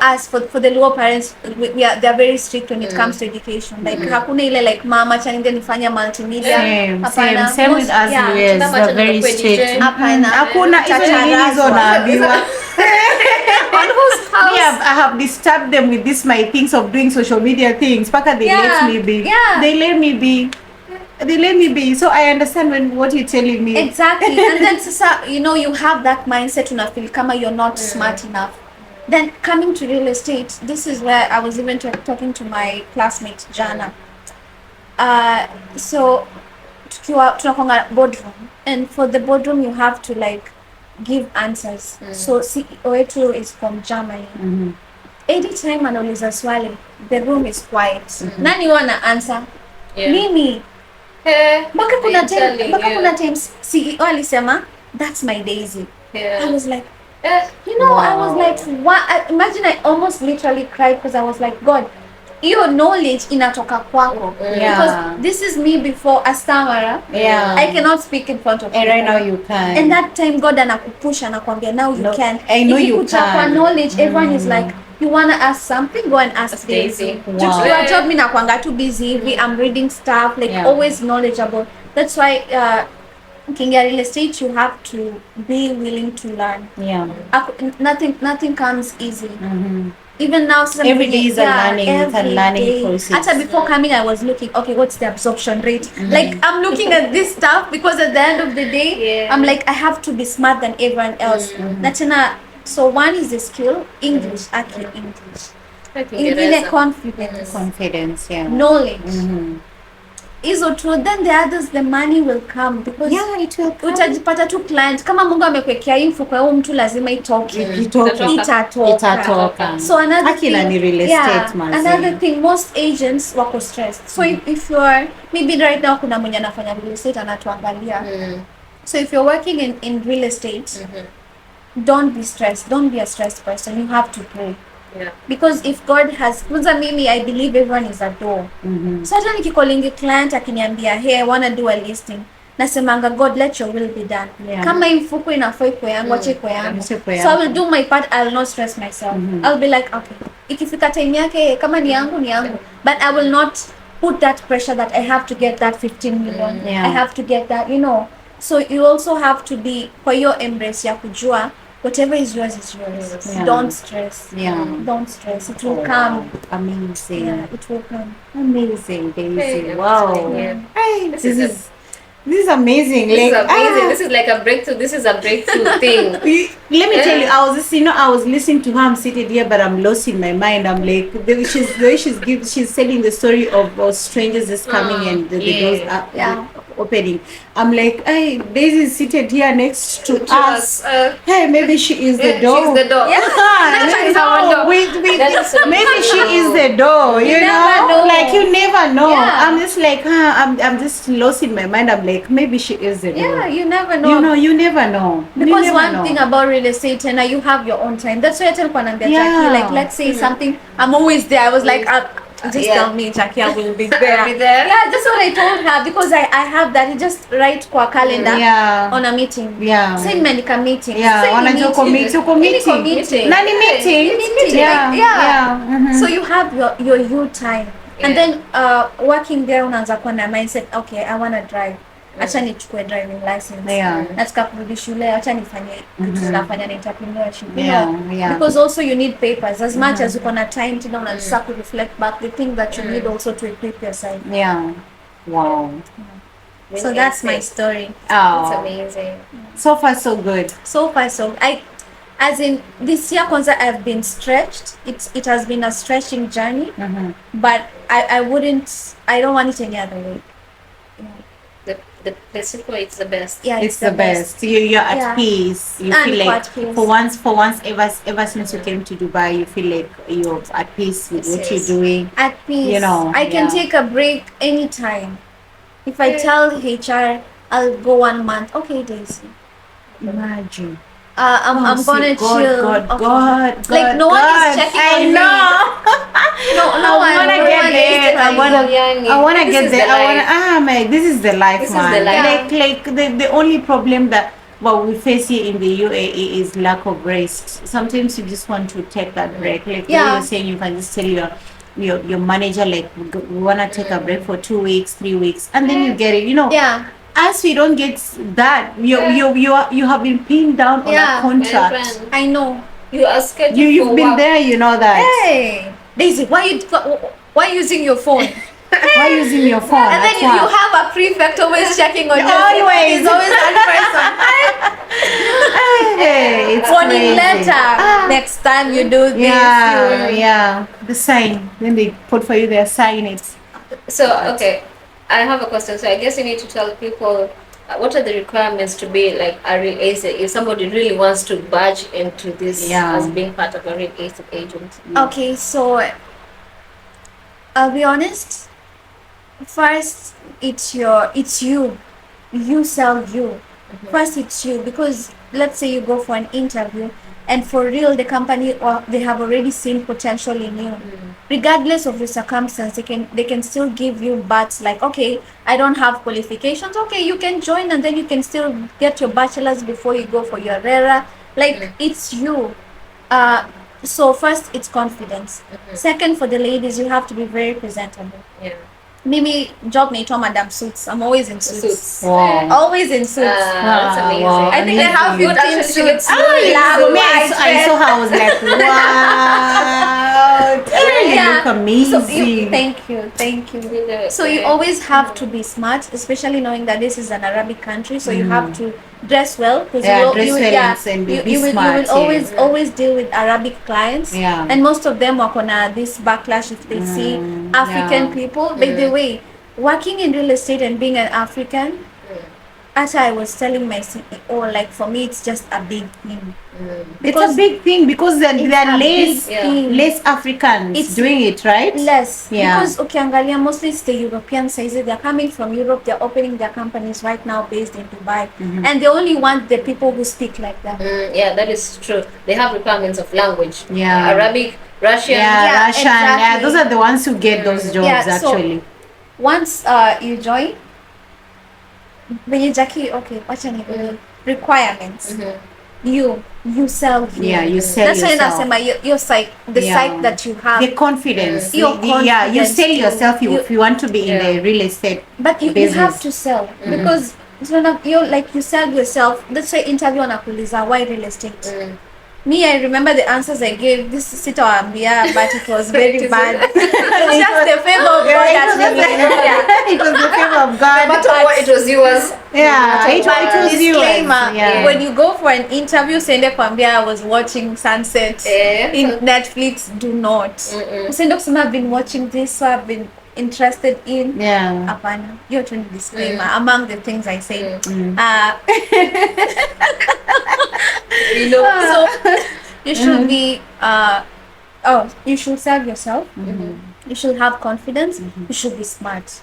us, for the lower parents, they're very strict when it comes to education. Like hakuna ile like mama chaninde nifanya multimedia. Same with us. Yes, they're very strict. Hakuna hizo naambiwa. On whose house? Yeah, I have disturbed them with this my things of doing social media things. Paka they let me be. Yeah. They let me be. They let me be. So I understand what you're telling me. Exactly. And then sasa, you have that mindset unafeel kama you're not smart enough. Then coming to real estate, this is where I was even talking to my classmate Jana. So tunakwanga boardroom, and for the boardroom you have to like give answers. So CEO wetu is from Germany. Anytime anauliza swali, the room is quiet. Nani wana answer? Mimi. Mpaka kuna times CEO alisema that's my Daisy. I was like, I was like, what? Imagine I almost literally cried because I was like, God, your knowledge inatoka kwako. Because this is me before a stammerer. I cannot speak in front of people. And right now you can. And that time God anakupusha anakuambia now you can. I know you can. Knowledge, everyone is like, you wanna ask something, go and ask Daisy. Your job mi nakwanga too busy. I'm reading stuff, like always knowledgeable. That's why ukiingia real estate you have to be willing to learn. Nothing comes easy. Even now, every day is a learning process. Hata before coming, I was looking, okay, what's the absorption rate? Like, I'm looking at this stuff because at the end of the day, I'm like, I have to be smart than everyone else. So one is the skill, English, accurate English. Ingine confidence, knowledge. Hizo tu, then the others, the money will come because it will come. Utajipata tu client kama Mungu amekwekea info kwa huyo mtu lazima itoke. Itatoka. So another thing, ni real estate another thing, most agents wako stressed. So if you are, maybe right now kuna mwenye anafanya real estate anatuangalia. So if you're working in real estate, don't be stressed. Don't be a stressed person. You have to pray. Because if God has kwanza mimi, I believe everyone is a door. So hata nikikolingi client akiniambia hey, I wanna do a listing, nasemanga God, let your will be done. Kama mfuko inafaa iko yangu, acha iko yangu. So I will do my part. I will not stress myself. I'll be like, okay, ikifika time yake kama ni yangu ni yangu, but I will not put that pressure that I have to get that 15 million. I have to get that, So you also have to be kwa hiyo embrace ya kujua whatever is yours is yours. Don't stress. Don't stress. It will come. Amazing. It will come. Amazing, Daisy. Wow. Hey, this is amazing. This is amazing. This is like a breakthrough. This is a breakthrough thing. Let me tell you, I was listening to her. I'm seated here, but I'm lost in my mind. I'm like, she's telling the story of strangers just coming and the doors are opening. I'm like, hey, Daisy is seated here next to us. Hey, maybe she is the door. She's the door. Maybe she is the door. You know, like you never know. I'm just like, I'm just lost in my mind. I'm like, maybe she is the door. Yeah, you never know. You never know. Because thing about real estate, and you have your own time. That's why I tell Jackie, like, let's say something, I'm always there. I was like, just tell me, Jackie, I will be there. I'll be there. Yeah, that's what I told her because I have that. You just write kwa calendar on a meeting. Same medical meeting. Meeting. So you have your you time. And then working there unaanza kuwa na mindset, okay, I want to drive. Acha nichukue driving license. Nataka kurudi shule, acha nifanye kitu tunafanya na entrepreneurship. Because also you need papers as much as uko na time tena unataka ku reflect back the thing that you need also to equip yourself. Wow. So that's my story. It's amazing. So far so good. As in this year kwanza I've been stretched. It has been a stretching journey. But I don't want it any other way. The simple, it's the best. It's the best. You're at peace. You feel like for once ever since you came to Dubai, you feel like you're at peace with what you're doing. At peace. I can take a break anytime. If I tell HR I'll go 1 month, okay, Daisy. Imagine. I'm gonna chill. God, like no one is checking on me. No one. I wanna get there. Man, this is the life, This is man. the life. Like the only problem that we face here in the UAE is lack of rest. Sometimes you just want to take that break. Like you're saying, you can just tell your manager, like, we wanna take a break for 2 weeks, 3 weeks, and then you get it. As we don't get that, you have been pinned down on a contract. I know. You are scheduled You've been there, you know that. Hey, Daisy, why using your phone? Why using your phone? And then you have a prefect always checking on you. Always one person. Hey, it's Warning crazy. letter. Next time you do this. Yeah. The sign. Then they put for you there, sign it. So, okay. I have a question. So I guess you need to tell people what are the requirements to be like a real estate if somebody really wants to budge into this as being part of a real estate agent. Okay, so I'll be honest. First, it's you. You sell you. First, it's you, because let's say you go for an interview, and for real, the company, or they have already seen potential in you. Regardless of the circumstance, they can still give you buts like, okay, I don't have qualifications. Okay, you can join, and then you can still get your bachelor's before you go for your RERA. Like it's you. So first, it's confidence. Second, for the ladies, you have to be very presentable. Mimi job naitwa Madam Suits. I'm always in suits. Wow. Always in suits. That's amazing. Wow. I think I have 15 suits. I saw her. I was like, wow. You look amazing. Thank you. So you always have to be smart, especially knowing that this is an Arabic country. So you have to dress well, because you will always deal with Arabic clients. And most of them are gonna this backlash if they see African people. By the way, working in real estate and being an African, as I was telling my CEO, like for me, it's just a big thing. It's a big thing because there are less Africans doing it, right? Less. Because ukiangalia, mostly it's the European size. They're coming from Europe. They're opening their companies right now based in Dubai. And they only want the people who speak like that. Yeah, that is true. They have requirements of language. Arabic, Russian. Russian. Exactly. Yeah, those are the ones who get those jobs actually. So, once you join, when you what's your name? Requirements. You sell you. Yeah, you sell That's yourself. why your psych, the psych that you have. The confidence. Your confidence. You sell yourself if you want to be in the real estate. But you have to sell because you sell yourself. Let's say interview on Akuliza, why real estate? Me, I remember the answers I gave. This is Ambia, but it was very bad. It's just the favor of God that it was the favor of God. No matter what, it was yours. It was yours. When you go for an interview, Sende Kwambia, I was watching Sunset in Netflix. Do not. Sende Kusema, I've been watching this, so I've been interested in. Apana. You're trying to disclaimer among the things I say. So you should be you should sell yourself. You should have confidence. You should be smart.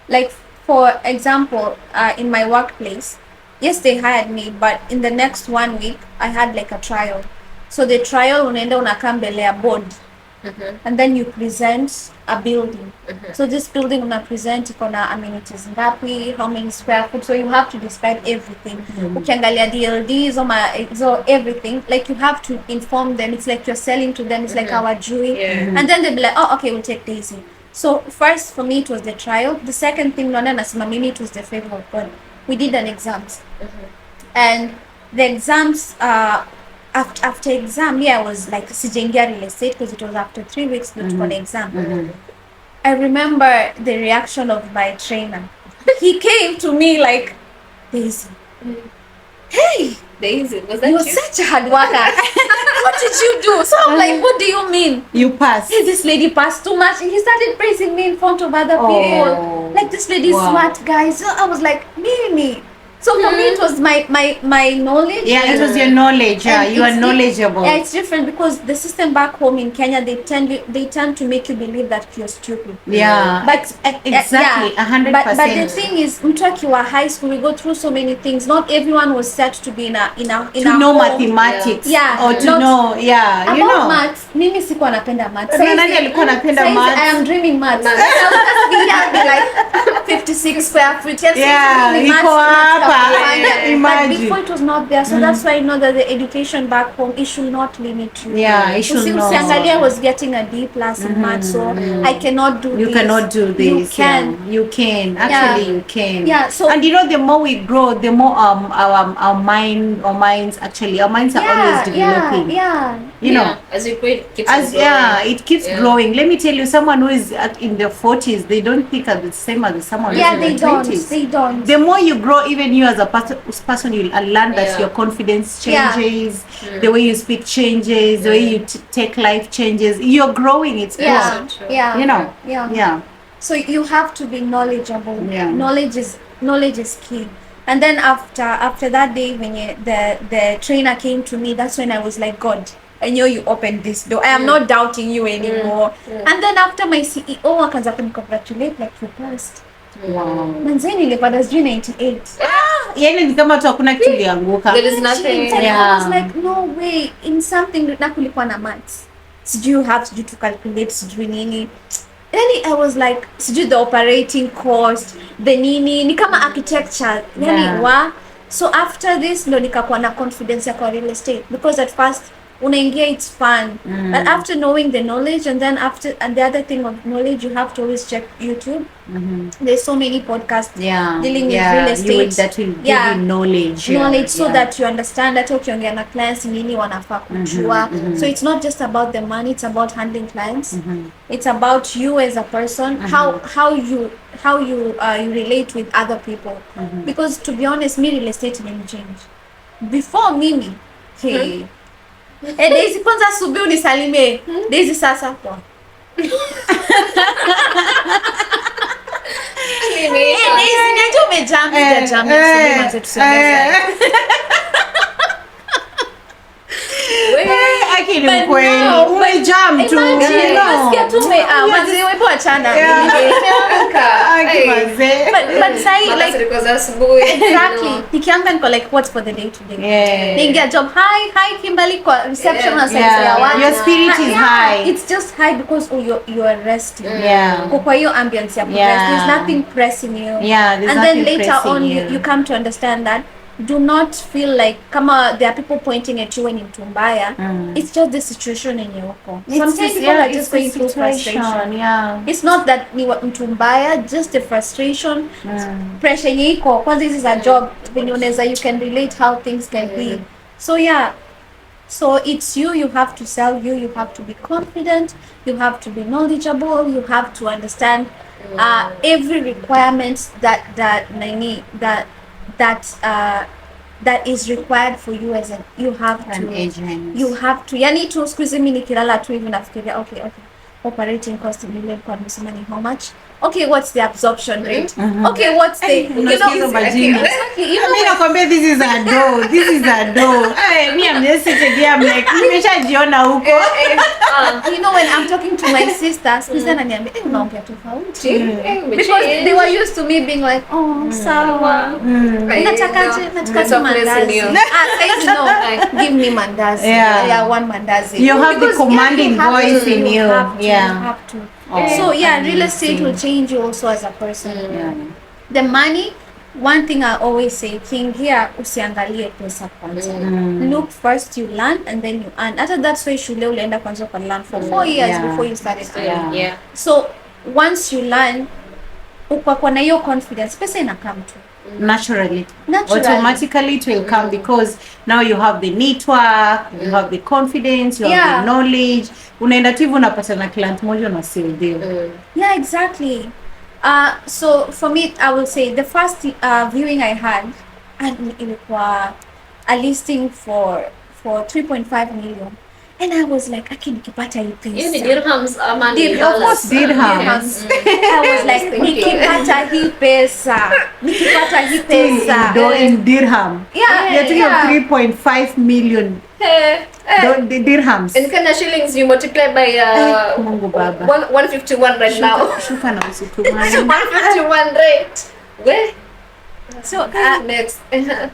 Like for example, in my workplace, yes, they hired me, but in the next 1 week I had like a trial. So the trial unaenda unakaa mbele ya board. And then you present a building. So this building una present iko na amenities ngapi, how many square foot, so you have to describe everything. Ukiangalia DLDs or everything, like you have to inform them. It's like you're selling to them. It's like our jewelry. And then they'll be like, oh, okay, we'll take Daisy. So first for me it was the trial. The second thing, mimi, it was the favor of God. We did an exams. And the exams after exam, I was like sijaingia real estate because it was after 3 weeks for the exam. I remember the reaction of my trainer. He came to me like, Daisy, hey, Daisy, was that you're such a hard worker. What did you do? So I'm like, what do you mean? You passed. Hey, this lady passed too much. And he started praising me in front of other people. Like, this lady is smart, guys. So I was like, me. So for me, it was my knowledge. Yeah, it was your knowledge. Yeah, And you are it's knowledgeable. Yeah, it's different because the system back home in Kenya, they tend to make you believe that you're stupid. Yeah, But exactly, 100%. But the thing is, mtu akiwa high school, we go through so many things. Not everyone was set to be in a to know home. mathematics. Yeah. Or to know, yeah, you about know. maths, mimi sikuwa napenda maths. Nani alikuwa anapenda maths? I am dreaming maths. I'll be like 56 square feet. Yeah, iko hapa. But before it was not there, so that's why I know that the education back home, it should not limit you. Yeah, it should not. Usiangalia was getting a D+ in maths, so I cannot do this. You cannot do this. You can. Yeah. You can. Actually, you can. Yeah. So and you know, the more we grow, the more our minds are always developing. Yeah. You know, as you grow, it keeps growing. Let me tell you, someone who is in their 40s, they don't think as the same as someone who's in their 20s. They don't. The more you grow, even you as a person, you'll learn that your confidence changes, the way you speak changes, the way you take life changes. You're growing. It's growing. Yeah. You know. Yeah. So you have to be knowledgeable. Yeah. Knowledge is key. And then after that day when the trainer came to me, that's when I was like, God, I know you opened this door. I am not doubting you anymore. And then after my CEO akaanza congratulate like you passed. Wow. Manze nilipata sijui 98. Yani ni kama tu hakuna kitu ilianguka. There is nothing. I was like, no way, in something na kulikuwa na maths. Sijui you have to calculate sijui nini. Yani I was like, sijui the operating cost, the nini, ni kama architecture. Yani so after this ndo nikakuwa na confidence ya kwa real estate, because at first unaingia it's fun, but after knowing the knowledge, and then and the other thing of knowledge, you have to always check YouTube. There's so many podcasts dealing with real estate that will give you knowledge so that you understand that ukiongea na clients nini wanafaa kujua. So it's not just about the money, it's about handling clients. It's about you as a person, how you relate with other people. Because to be honest, me real estate didn't change before mimi. Daisy kwanza asubuhi unisalimie. Daisy sasa kwa. Daisy najua umejam asubuhi manze tuseme. Akili kweli. Umejam tu. Nasikia tu manze wepo achana. But say like because asubuhi. Exactly. Nikianga niko like what's for the day today. Ningia job hi Kimberly kwa reception na sasa your spirit is high. It's just high because you are resting. Kwa hiyo ambience ya there's nothing pressing you. And then later on you come to understand that do not feel like kama there are people pointing at you when you're mbaya. It's just the situation in your home. Sometimes people are just going through frustration. It's not that ni mtu mbaya, just the frustration, pressure yiko. Because this is a job, when you can relate how things can be. So it's you have to sell you have to be confident, you have to be knowledgeable, you have to understand every requirement that is required for you as you have to yani tu siku hizi mimi nikilala tu hivi nafikiria okay operating cost milioni kwa nimesema ni how much, okay what's the absorption rate, okay what's the exactly mimi nakwambia this is a door me I'm just sitting here I'm like nimeshajiona huko when I'm talking to my sisters sister ananiambia unaongea tofauti because they were used to me being like sawa nataka mandazi give me mandazi one mandazi. You have the commanding voice in you. You have to. So real estate will change you also as a person. The money, one thing I always say, kiingia usiangalie pesa kwanza. Look first, you learn and then you earn. After that, so shule ulienda kwanza uka learn for 4 years before you started studying. So once you learn, ukwa na hiyo confidence, pesa inakam tu. Naturally, automatically it will come because now you have the network, you have the confidence, you have the knowledge. Unaenda tu hivyo unapata na client moja na seal deal. Exactly. So for me, I will say the first viewing I had, ilikuwa a listing for 3.5 million. And I was like, aki nikipata hii pesa. You need dirhams, money. Dirhams. Of course, dirhams. I was like, nikipata hii pesa. Nikipata hii pesa. In dirham. Yeah. You're talking of 3.5 million dirhams. In Kenya shillings, you multiply by Mungu Baba. 151 right now. Shuka na usitumani. 151 rate. Where? So next.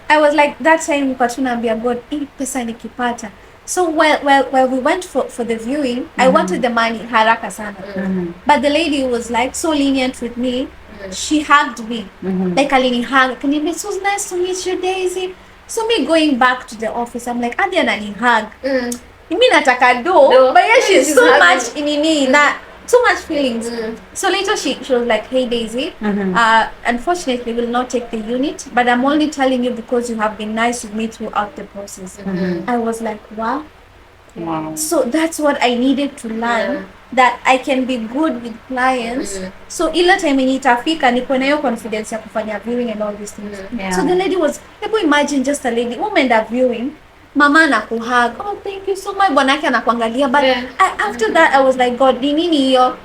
I was like, that time nilikuwa tunaambia God, hii pesa nikipata. So while we went for the viewing, I wanted the money haraka sana. But the lady was like so lenient with me. She hugged me. Like alini hug. It was nice to meet you, Daisy. So me going back to the office, I'm like, adi anani hug. Mimi nataka do, but yeah, she's so much inini na so much feelings. So later she was like, hey Daisy, unfortunately we will not take the unit, but I'm only telling you because you have been nice with me throughout the process. I was like, wow. So that's what I needed to learn, that I can be good with clients. So ila time yenye itafika niko na hiyo confidence ya kufanya viewing and all these things. So the lady was, imagine just a lady woman viewing, mama anakuhug, oh thank you so much, bwanake anakuangalia, but after that I was like, God, ni nini hiyo?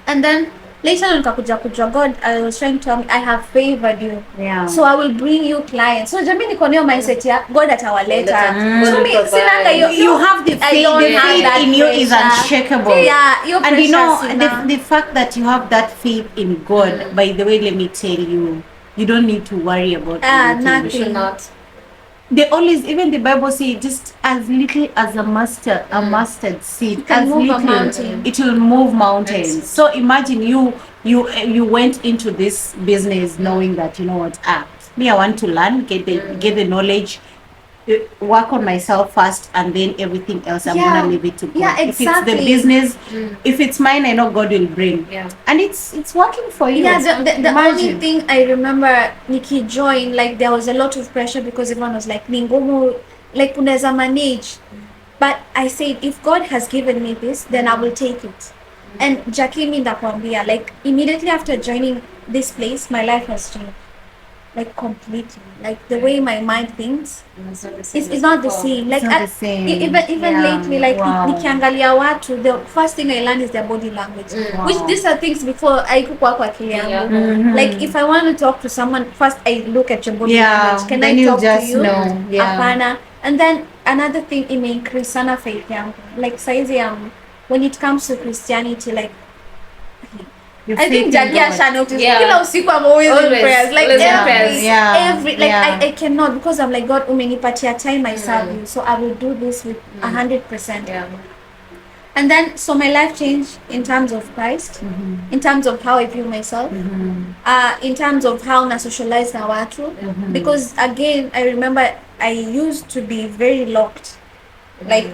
And then later nikakuja kujua God, I was trying to tell me I have favored you, so I will bring you clients. So jamii niko na hiyo mindset ya God atawaleta. So me sinanga hiyo, you have the faith, the faith in you is unshakable. And you know the fact that you have that faith in God, by the way, let me tell you, you don't need to worry about anything. nothing. You should not. They always, even the Bible says, just as little as a mustard seed, as little, it will move mountains. So imagine you went into this business knowing that, you know what, me, I want to learn, get the knowledge, work on myself first, and then everything else I'm gonna leave it to God. Exactly. If it's the business, if it's mine, I know God will bring. And it's working for you. The only thing I remember Nikki joined, like there was a lot of pressure because everyone was like, Ningomo, like unaweza manage. But I said, if God has given me this, then I will take it. And Jackie ndakwambia, like immediately after joining this place, my life has changed. Like completely, like the way my mind thinks it's not the same. Like even lately, like nikiangalia watu, the first thing I learn is their body language, which these are things before haikuwa kwa akili yangu. Like if I want to talk to someone, first I look at your body language. Can I talk to you? Apana. And then another thing, it may increase sana faith yangu. Like saizi when it comes to Christianity, like I think Jackie Asha noticed. Kila usiku I'm always in prayers. Like every like I cannot, because I'm like, God, umenipatia time, I serve you, so I will do this with 100%. And then so my life changed in terms of Christ, in terms of how I view myself, in terms of how na socialize na watu, because again I remember I used to be very locked, like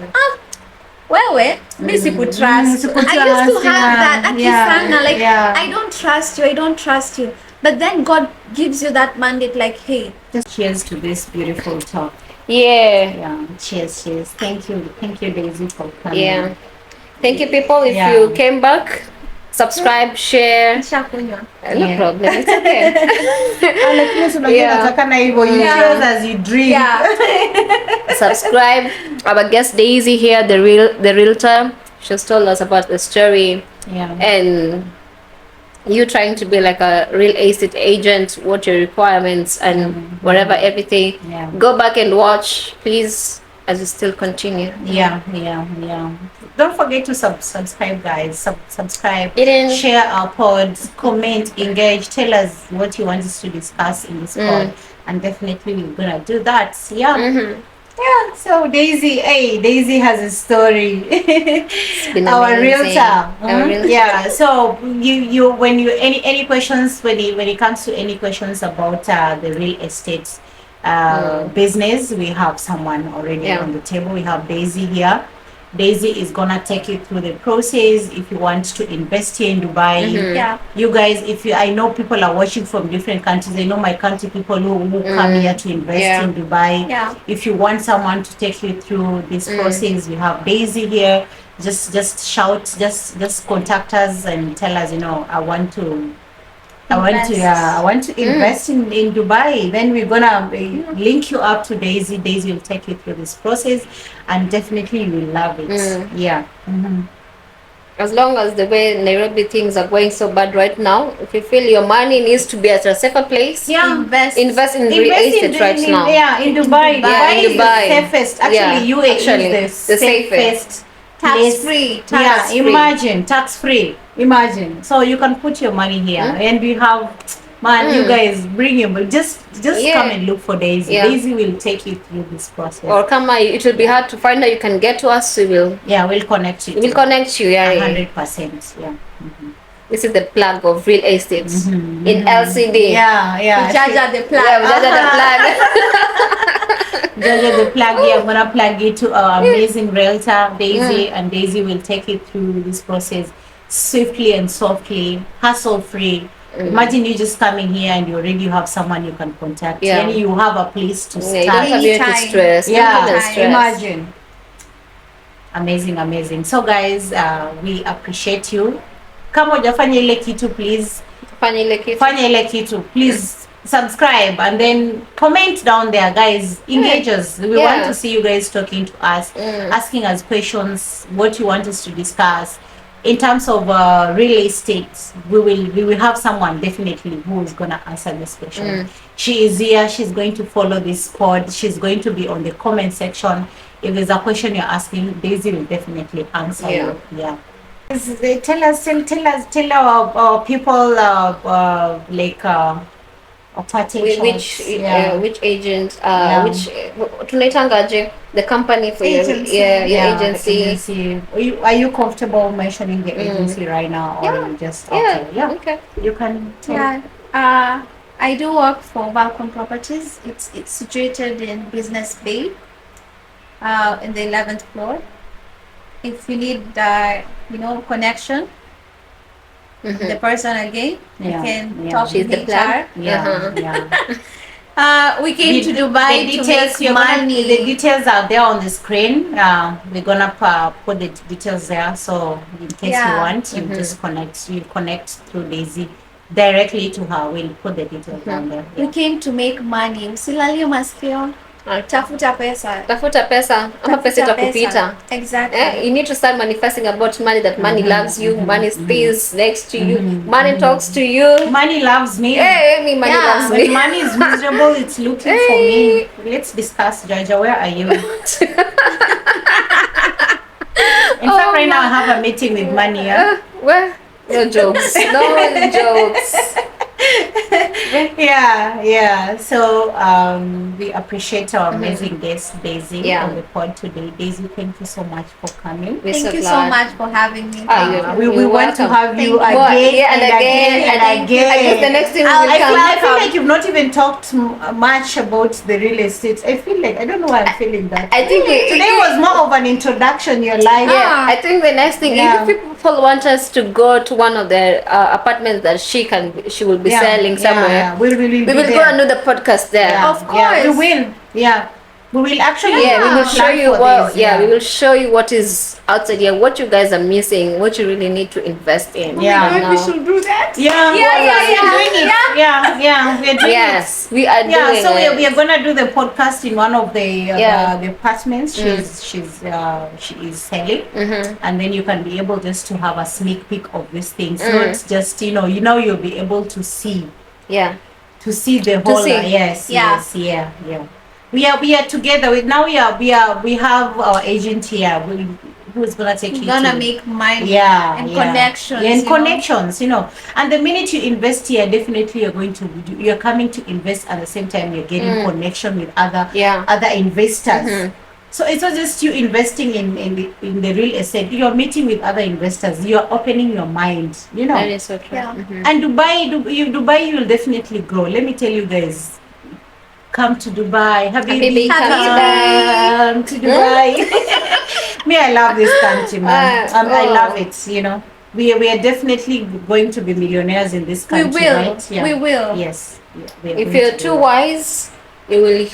wewe mi sikutrust. I used to have that akisana, like I don't trust you, but then God gives you that mandate, like, hey, just cheers to this beautiful talk. Cheers. Thank you Daisy for coming. Thank you people, if you came back, subscribe, share. No problem, it's okay. Cheers as you drink. Subscribe. Our guest Daisy here, the realtor, she's told us about the story, and you trying to be like a real estate agent, what your requirements and whatever, everything. Go back and watch, please, as we still continue. Don't forget to subscribe, guys. Subscribe, share our pods, comment, engage, tell us what you want us to discuss in this pod, and definitely we're gonna do that. So Daisy has a story. Our realtor. So you when you any questions, when it comes to any questions about the real estate business, we have someone already on the table. We have Daisy here. Daisy is gonna take you through the process. If you want to invest here in Dubai, you guys, I know people are watching from different countries. I know my country people who come here to invest in Dubai. If you want someone to take you through this process, we have Daisy here. Just shout, just contact us and tell us, I want to I want to invest in Dubai. Then we're gonna link you up to Daisy. Daisy will take you through this process, and definitely you will love it. Yeah. As long as the way Nairobi things are going so bad right now, if you feel your money needs to be at a safer place, invest in real estate right now. Yeah, in Dubai. Dubai in is the Dubai. safest. Actually, UAE is the safest. Tax-free. Imagine tax-free. Imagine. So you can put your money here, and we have. Man, you guys bring him. Just come and look for Daisy. Daisy will take you through this process. Or it will be hard to find out. You can get to us. We will. Yeah, we'll connect you. We'll connect you. Yeah, 100%. Yeah. This is the plug of real estate in LCD. Yeah. Jaja the plug. Yeah, Jaja the plug. Jaja the plug. Yeah, I'm gonna plug you to our amazing realtor Daisy, and Daisy will take you through this process swiftly and softly, hassle-free. Imagine you just coming here and you already have someone you can contact. Yeah. And you have a place to start. You don't have to stress. Imagine. Amazing. So guys, we appreciate you. Kama hujafanya ile kitu, please fanya ile kitu. Please subscribe and then comment down there, guys. Engage us. We want to see you guys talking to us, asking us questions, what you want us to discuss. In terms of real estate, we will have someone definitely who is gonna answer this question. She is here. She's going to follow this pod. She's going to be on the comment section. If there's a question you're asking, Daisy will definitely answer you. Yeah. Tell our people which agent which tunaitangaje the company for agency. your agency. Are you comfortable mentioning the agency right now, or you just okay. You can tell. I do work for Balcon Properties. It's situated in Business Bay, in the 11th floor. If you need connection, the person again, you can talk to HR. We came to Dubai to make money. The details are there on the screen. We're gonna put the details there, so in case you want, you just connect. You connect through Daisy directly to her. We'll put the details down there. We came to make money. Msilalie masikio. Tafuta pesa ama pesa itakupita. Exactly. You need to start manifesting about money, that money loves you, money stays next to you, money talks to you. Money loves me. Money loves me. When money is miserable, it's looking for me. Let's discuss, Jaja. Where are you? In fact, right now I have a meeting with money. Well, no jokes. No jokes. So we appreciate our amazing guest Daisy on the pod today. Daisy, thank you so much for coming. Thank you so much for having me. We want to have you again and again. I guess the next thing I feel like you've not even talked much about the real estate. I feel like, I don't know why I'm feeling that. I think today was more of an introduction. Your life. I think the next thing, if people want us to go to one of the apartments that she will be selling somewhere, we will go and do the podcast there. Of course, we will. We will actually. We will show you what. We will show you what is outside here, what you guys are missing, what you really need to invest in. Maybe we should do that. We're doing it. Yes, we are doing so it. we are gonna do the podcast in one of the apartments. She is selling, and then you can be able just to have a sneak peek of these things. Not just you'll be able to see. To see the whole. Yes. We are together. We have our agent here. Who's gonna take you? Gonna make money. Connections. And connections. And the minute you invest here, definitely you're coming to invest at the same time. You're getting connection with other investors. So it's not just you investing in the real estate. You're meeting with other investors. You're opening your mind. That is so true. And Dubai, you will definitely grow. Let me tell you guys. Come to Dubai. Habibi, come to Dubai. Me, I love this country, man. I love it. We are definitely going to be millionaires in this country. We will. Yes. If you're too wise, you will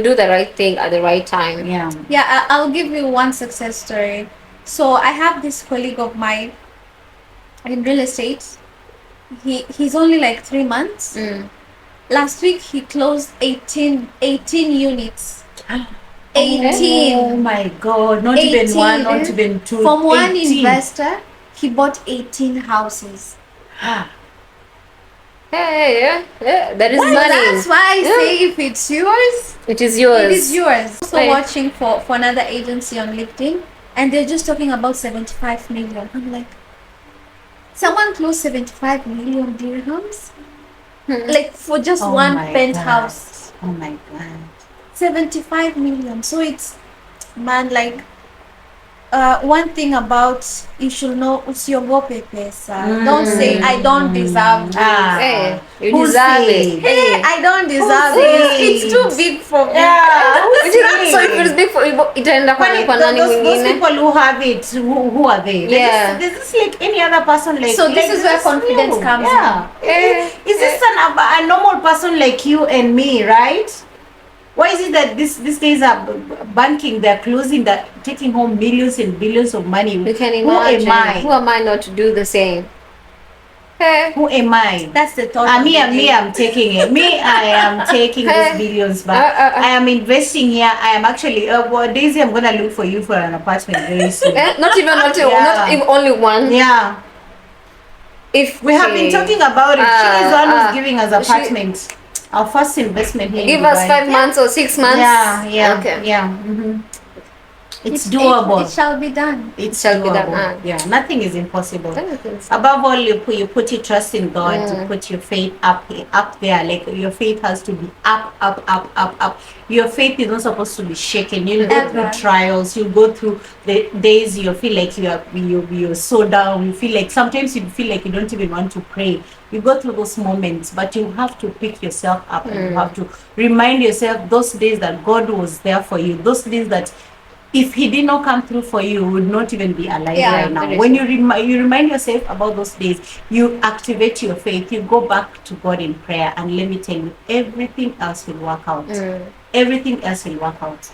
do the right thing at the right time. I'll give you one success story. So I have this colleague of mine in real estate. he's only like 3 months. Last week he closed 18 units. 18. Oh my God! Not 18. even one, not even two. From one 18. investor, he bought 18 houses. Hey, that is Well, money. that's why I say if it's yours, it is yours. it is yours. Also Right. watching for another agency on LinkedIn, and they're just talking about 75 million. I'm like, someone closed 75 million dirhams? Like for just Oh one my penthouse. God. Oh my God. 75 million. So it's, man, like, one thing about, you should know usiogope pesa. Don't say I don't deserve this. Hey, you Who deserve said? it. Hey, I don't deserve said? this. It's too big for me. Yeah. Who So if it's said? big for you, itaenda kwa nani Those mwingine? people who have it, who are they? Yeah. This is like any other person like. So this like, is where confidence you. comes Yeah. Is this a normal person like you and me, right? Why is it that these days are banking, they're closing, they're taking home millions and billions of money? You can Who imagine. am Who I? am I not to do the same? Who am I? That's the thought. Me, I'm taking it. Me, I am taking these billions back. I am investing here. I am actually, Daisy, I'm going to look for you for an apartment very soon. Not even not even only one. Yeah. If We have been talking about it. She is the one who's giving us she- apartment. Our first investment here. Give in us Dubai. 5 months or 6 months. Yeah. Okay. Yeah. It's doable. It shall be done. It's shall be doable. done. Yeah, nothing is impossible. Anything. Above all, you put your trust in God. You put your faith up there. Like your faith has to be up. Your faith is not supposed to be shaken. You go through trials. You go through the days you feel like you're so down. You feel like sometimes you feel like you don't even want to pray. You go through those moments, but you have to pick yourself up and you have to remind yourself those days that God was there for you. Those days that if he did not come through for you, you would not even be alive right now. When you remind yourself about those days, you activate your faith, you go back to God in prayer, and let me tell you, everything else will work out. Everything else will work out.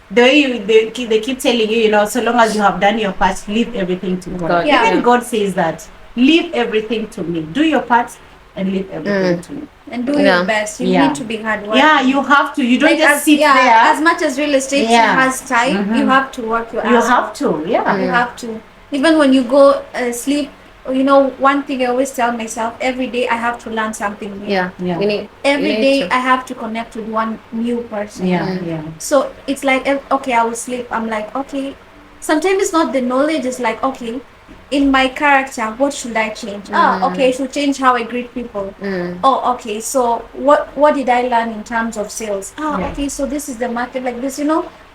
The way they keep telling you, so long as you have done your part, leave everything to God. Even God says that, leave everything to me. Do your part and leave everything to me. And do your best. You need to be hardworking. Yeah, you have to. You don't like just sit there. As much as real estate has time, you have to work your ass You off. have to, yeah. You have to. Even when you go sleep, one thing I always tell myself, every day I have to learn something new. Yeah. Every day I have to connect with one new person. Yeah. So it's like, okay, I will sleep. I'm like, okay. Sometimes it's not the knowledge. It's like, okay, in my character, what should I change? Okay, I should change how I greet people. Oh, okay, so what did I learn in terms of sales? Okay, so this is the market like this,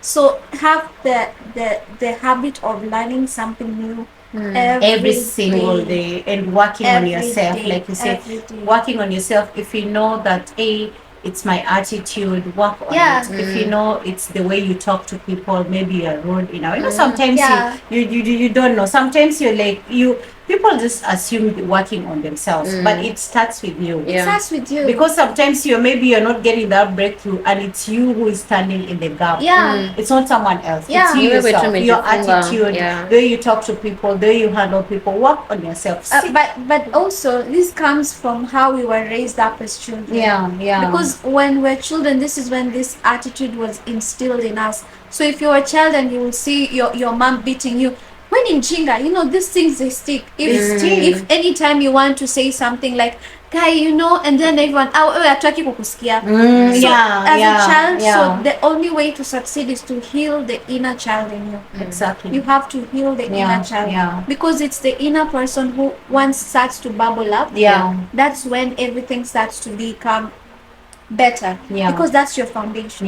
So have the habit of learning something new every single day and working on yourself, like you said, working on yourself. If you know that it's my attitude, work on it. If you know it's the way you talk to people, maybe you're rude, sometimes you don't know. Sometimes you're like, people just assume working on themselves, but it starts with you. It starts with you. Because sometimes you're not getting that breakthrough, and it's you who is standing in the gap. It's not someone else. It's you yourself, your attitude, the way you talk to people, the way you handle people. Work on yourself. But also this comes from how we were raised up as children. Yeah. Because when we're children, this is when this attitude was instilled in us. So if you're a child and you will see your mom beating you, when in Jinga, these things, they stick. If anytime you want to say something like, guy, and then everyone, ataki kukusikia. As a child, so the only way to succeed is to heal the inner child in you. Exactly. You have to heal the inner child. Because it's the inner person who once starts to bubble up. That's when everything starts to become better, because that's your foundation.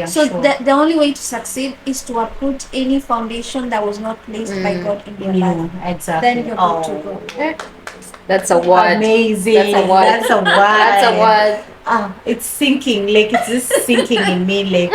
So the only way to succeed is to uproot any foundation that was not placed by God in your life. Exactly. Then you're good to go. That's a word. Amazing. That's a word. That's a word. It's sinking, like it's just sinking in me, like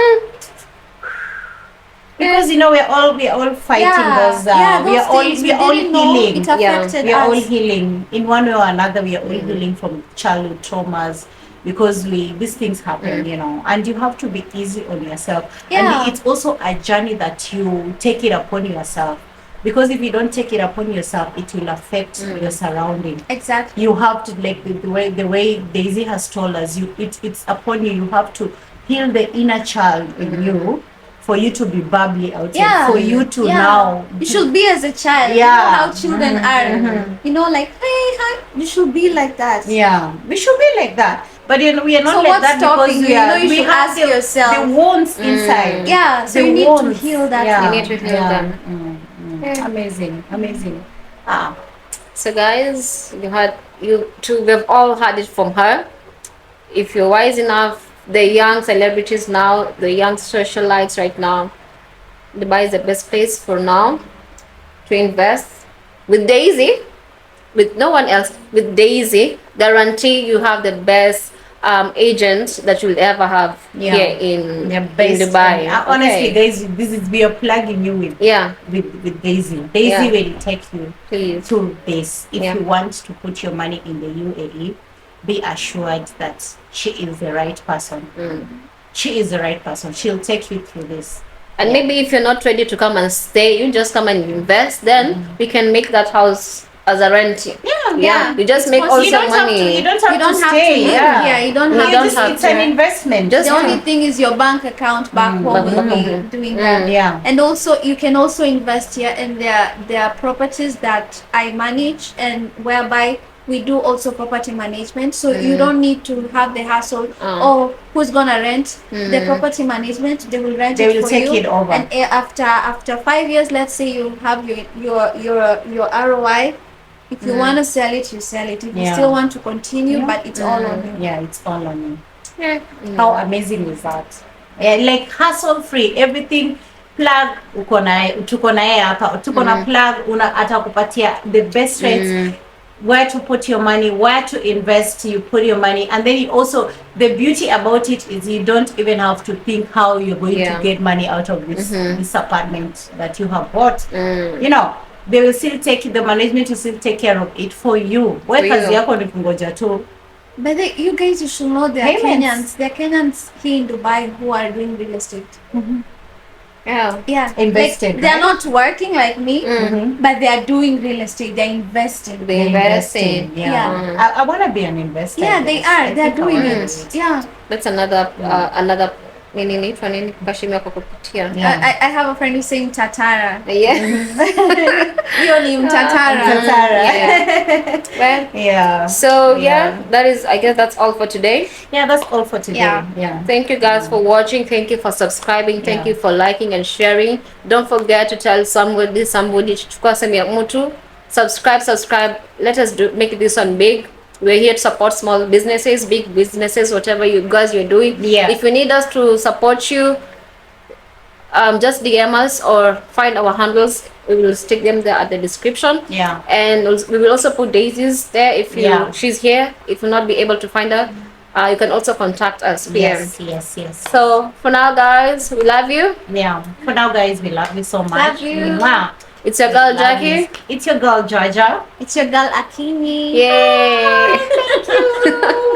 because we're all fighting those. We're all healing. It affected we're us. all healing in one way or another. We are all healing from childhood traumas. Because these things happen, and you have to be easy on yourself. And it's also a journey that you take it upon yourself. because if you don't take it upon yourself, it will affect your surrounding. Exactly. You have to, like the way Daisy has told us, it's upon you. You have to heal the inner child in you for you to be bubbly out there, for you to now. You should be as a child. Yeah. You know how children are. You know, like, hey, hi. You should be like that. Yeah, we should be like that. But we are not So like what's that because stopping we you? are. You We should have ask yourself. the wounds inside. Yeah, so The you need wounds. to heal that. Yeah. You need to heal them. Yeah. Amazing, amazing. Ah. So guys, we've all heard it from her. If you're wise enough, the young celebrities now, the young socialites right now, Dubai is the best place for now to invest. With Daisy, with no one else, with Daisy, guarantee you have the best agent that you'll ever have here in Dubai. Honestly, guys, we are plugging you with with Daisy. Daisy will take you to this. If you want to put your money in the UAE, be assured that she is the right person. She is the right person. She'll take you through this. And maybe if you're not ready to come and stay, you just come and invest. Then we can make that house as a rent. You just make also money. You don't have to stay. You don't have to. It's an investment. Just the only thing is your bank account back home will be doing that. And also you can also invest here, and there are properties that I manage, and whereby we do also property management, so you don't need to have the hassle. Who's gonna rent the property management? They will rent it for take you. It over. And after 5 years, let's say you have your ROI. If you want to sell it, you sell it. If you still want to continue, but it's all on you. Yeah, it's all on you. How amazing is that? Like hassle free, everything. Plug tuko naye hapa, tuko na plug atakupatia the best rates. Where to put your money, where to invest, you put your money. And then you also, the beauty about it is you don't even have to think how you're going to get money out of this apartment that you have bought. You know, they will still the management will still take care of it for you. Where kazi yako ni kungoja tu. But you guys, you should know there are Kenyans. There are Kenyans here in Dubai who are doing real estate. Invested. Like, they're not working like me, but they are doing real estate. They're investing. They're investing. I want to be an investor. Yeah, they are. They're doing it. Yeah. That's another nini kashimia kwa kupitia. I have a friend who's saying Tatara. Your name Tatara. Well, so that is, I guess that's all for today. That's all for today. Thank you guys for watching. Thank you for subscribing. Thank you for liking and sharing. Don't forget to tell somebody chukua sehemu ya mtu. Subscribe. Let us make this one big. We're here to support small businesses, big businesses, whatever you guys you're doing. If you need us to support you, just DM us or find our handles. We will stick them there at the description. And we will also put Daisy's there if she's here. If you'll not be able to find her, you can also contact us. Yes. So for now, guys, we love you. For now, guys, we love you so much. Love you. It's your girl Jackie. It's your girl Georgia. It's your girl Akini. Yay! Thank you.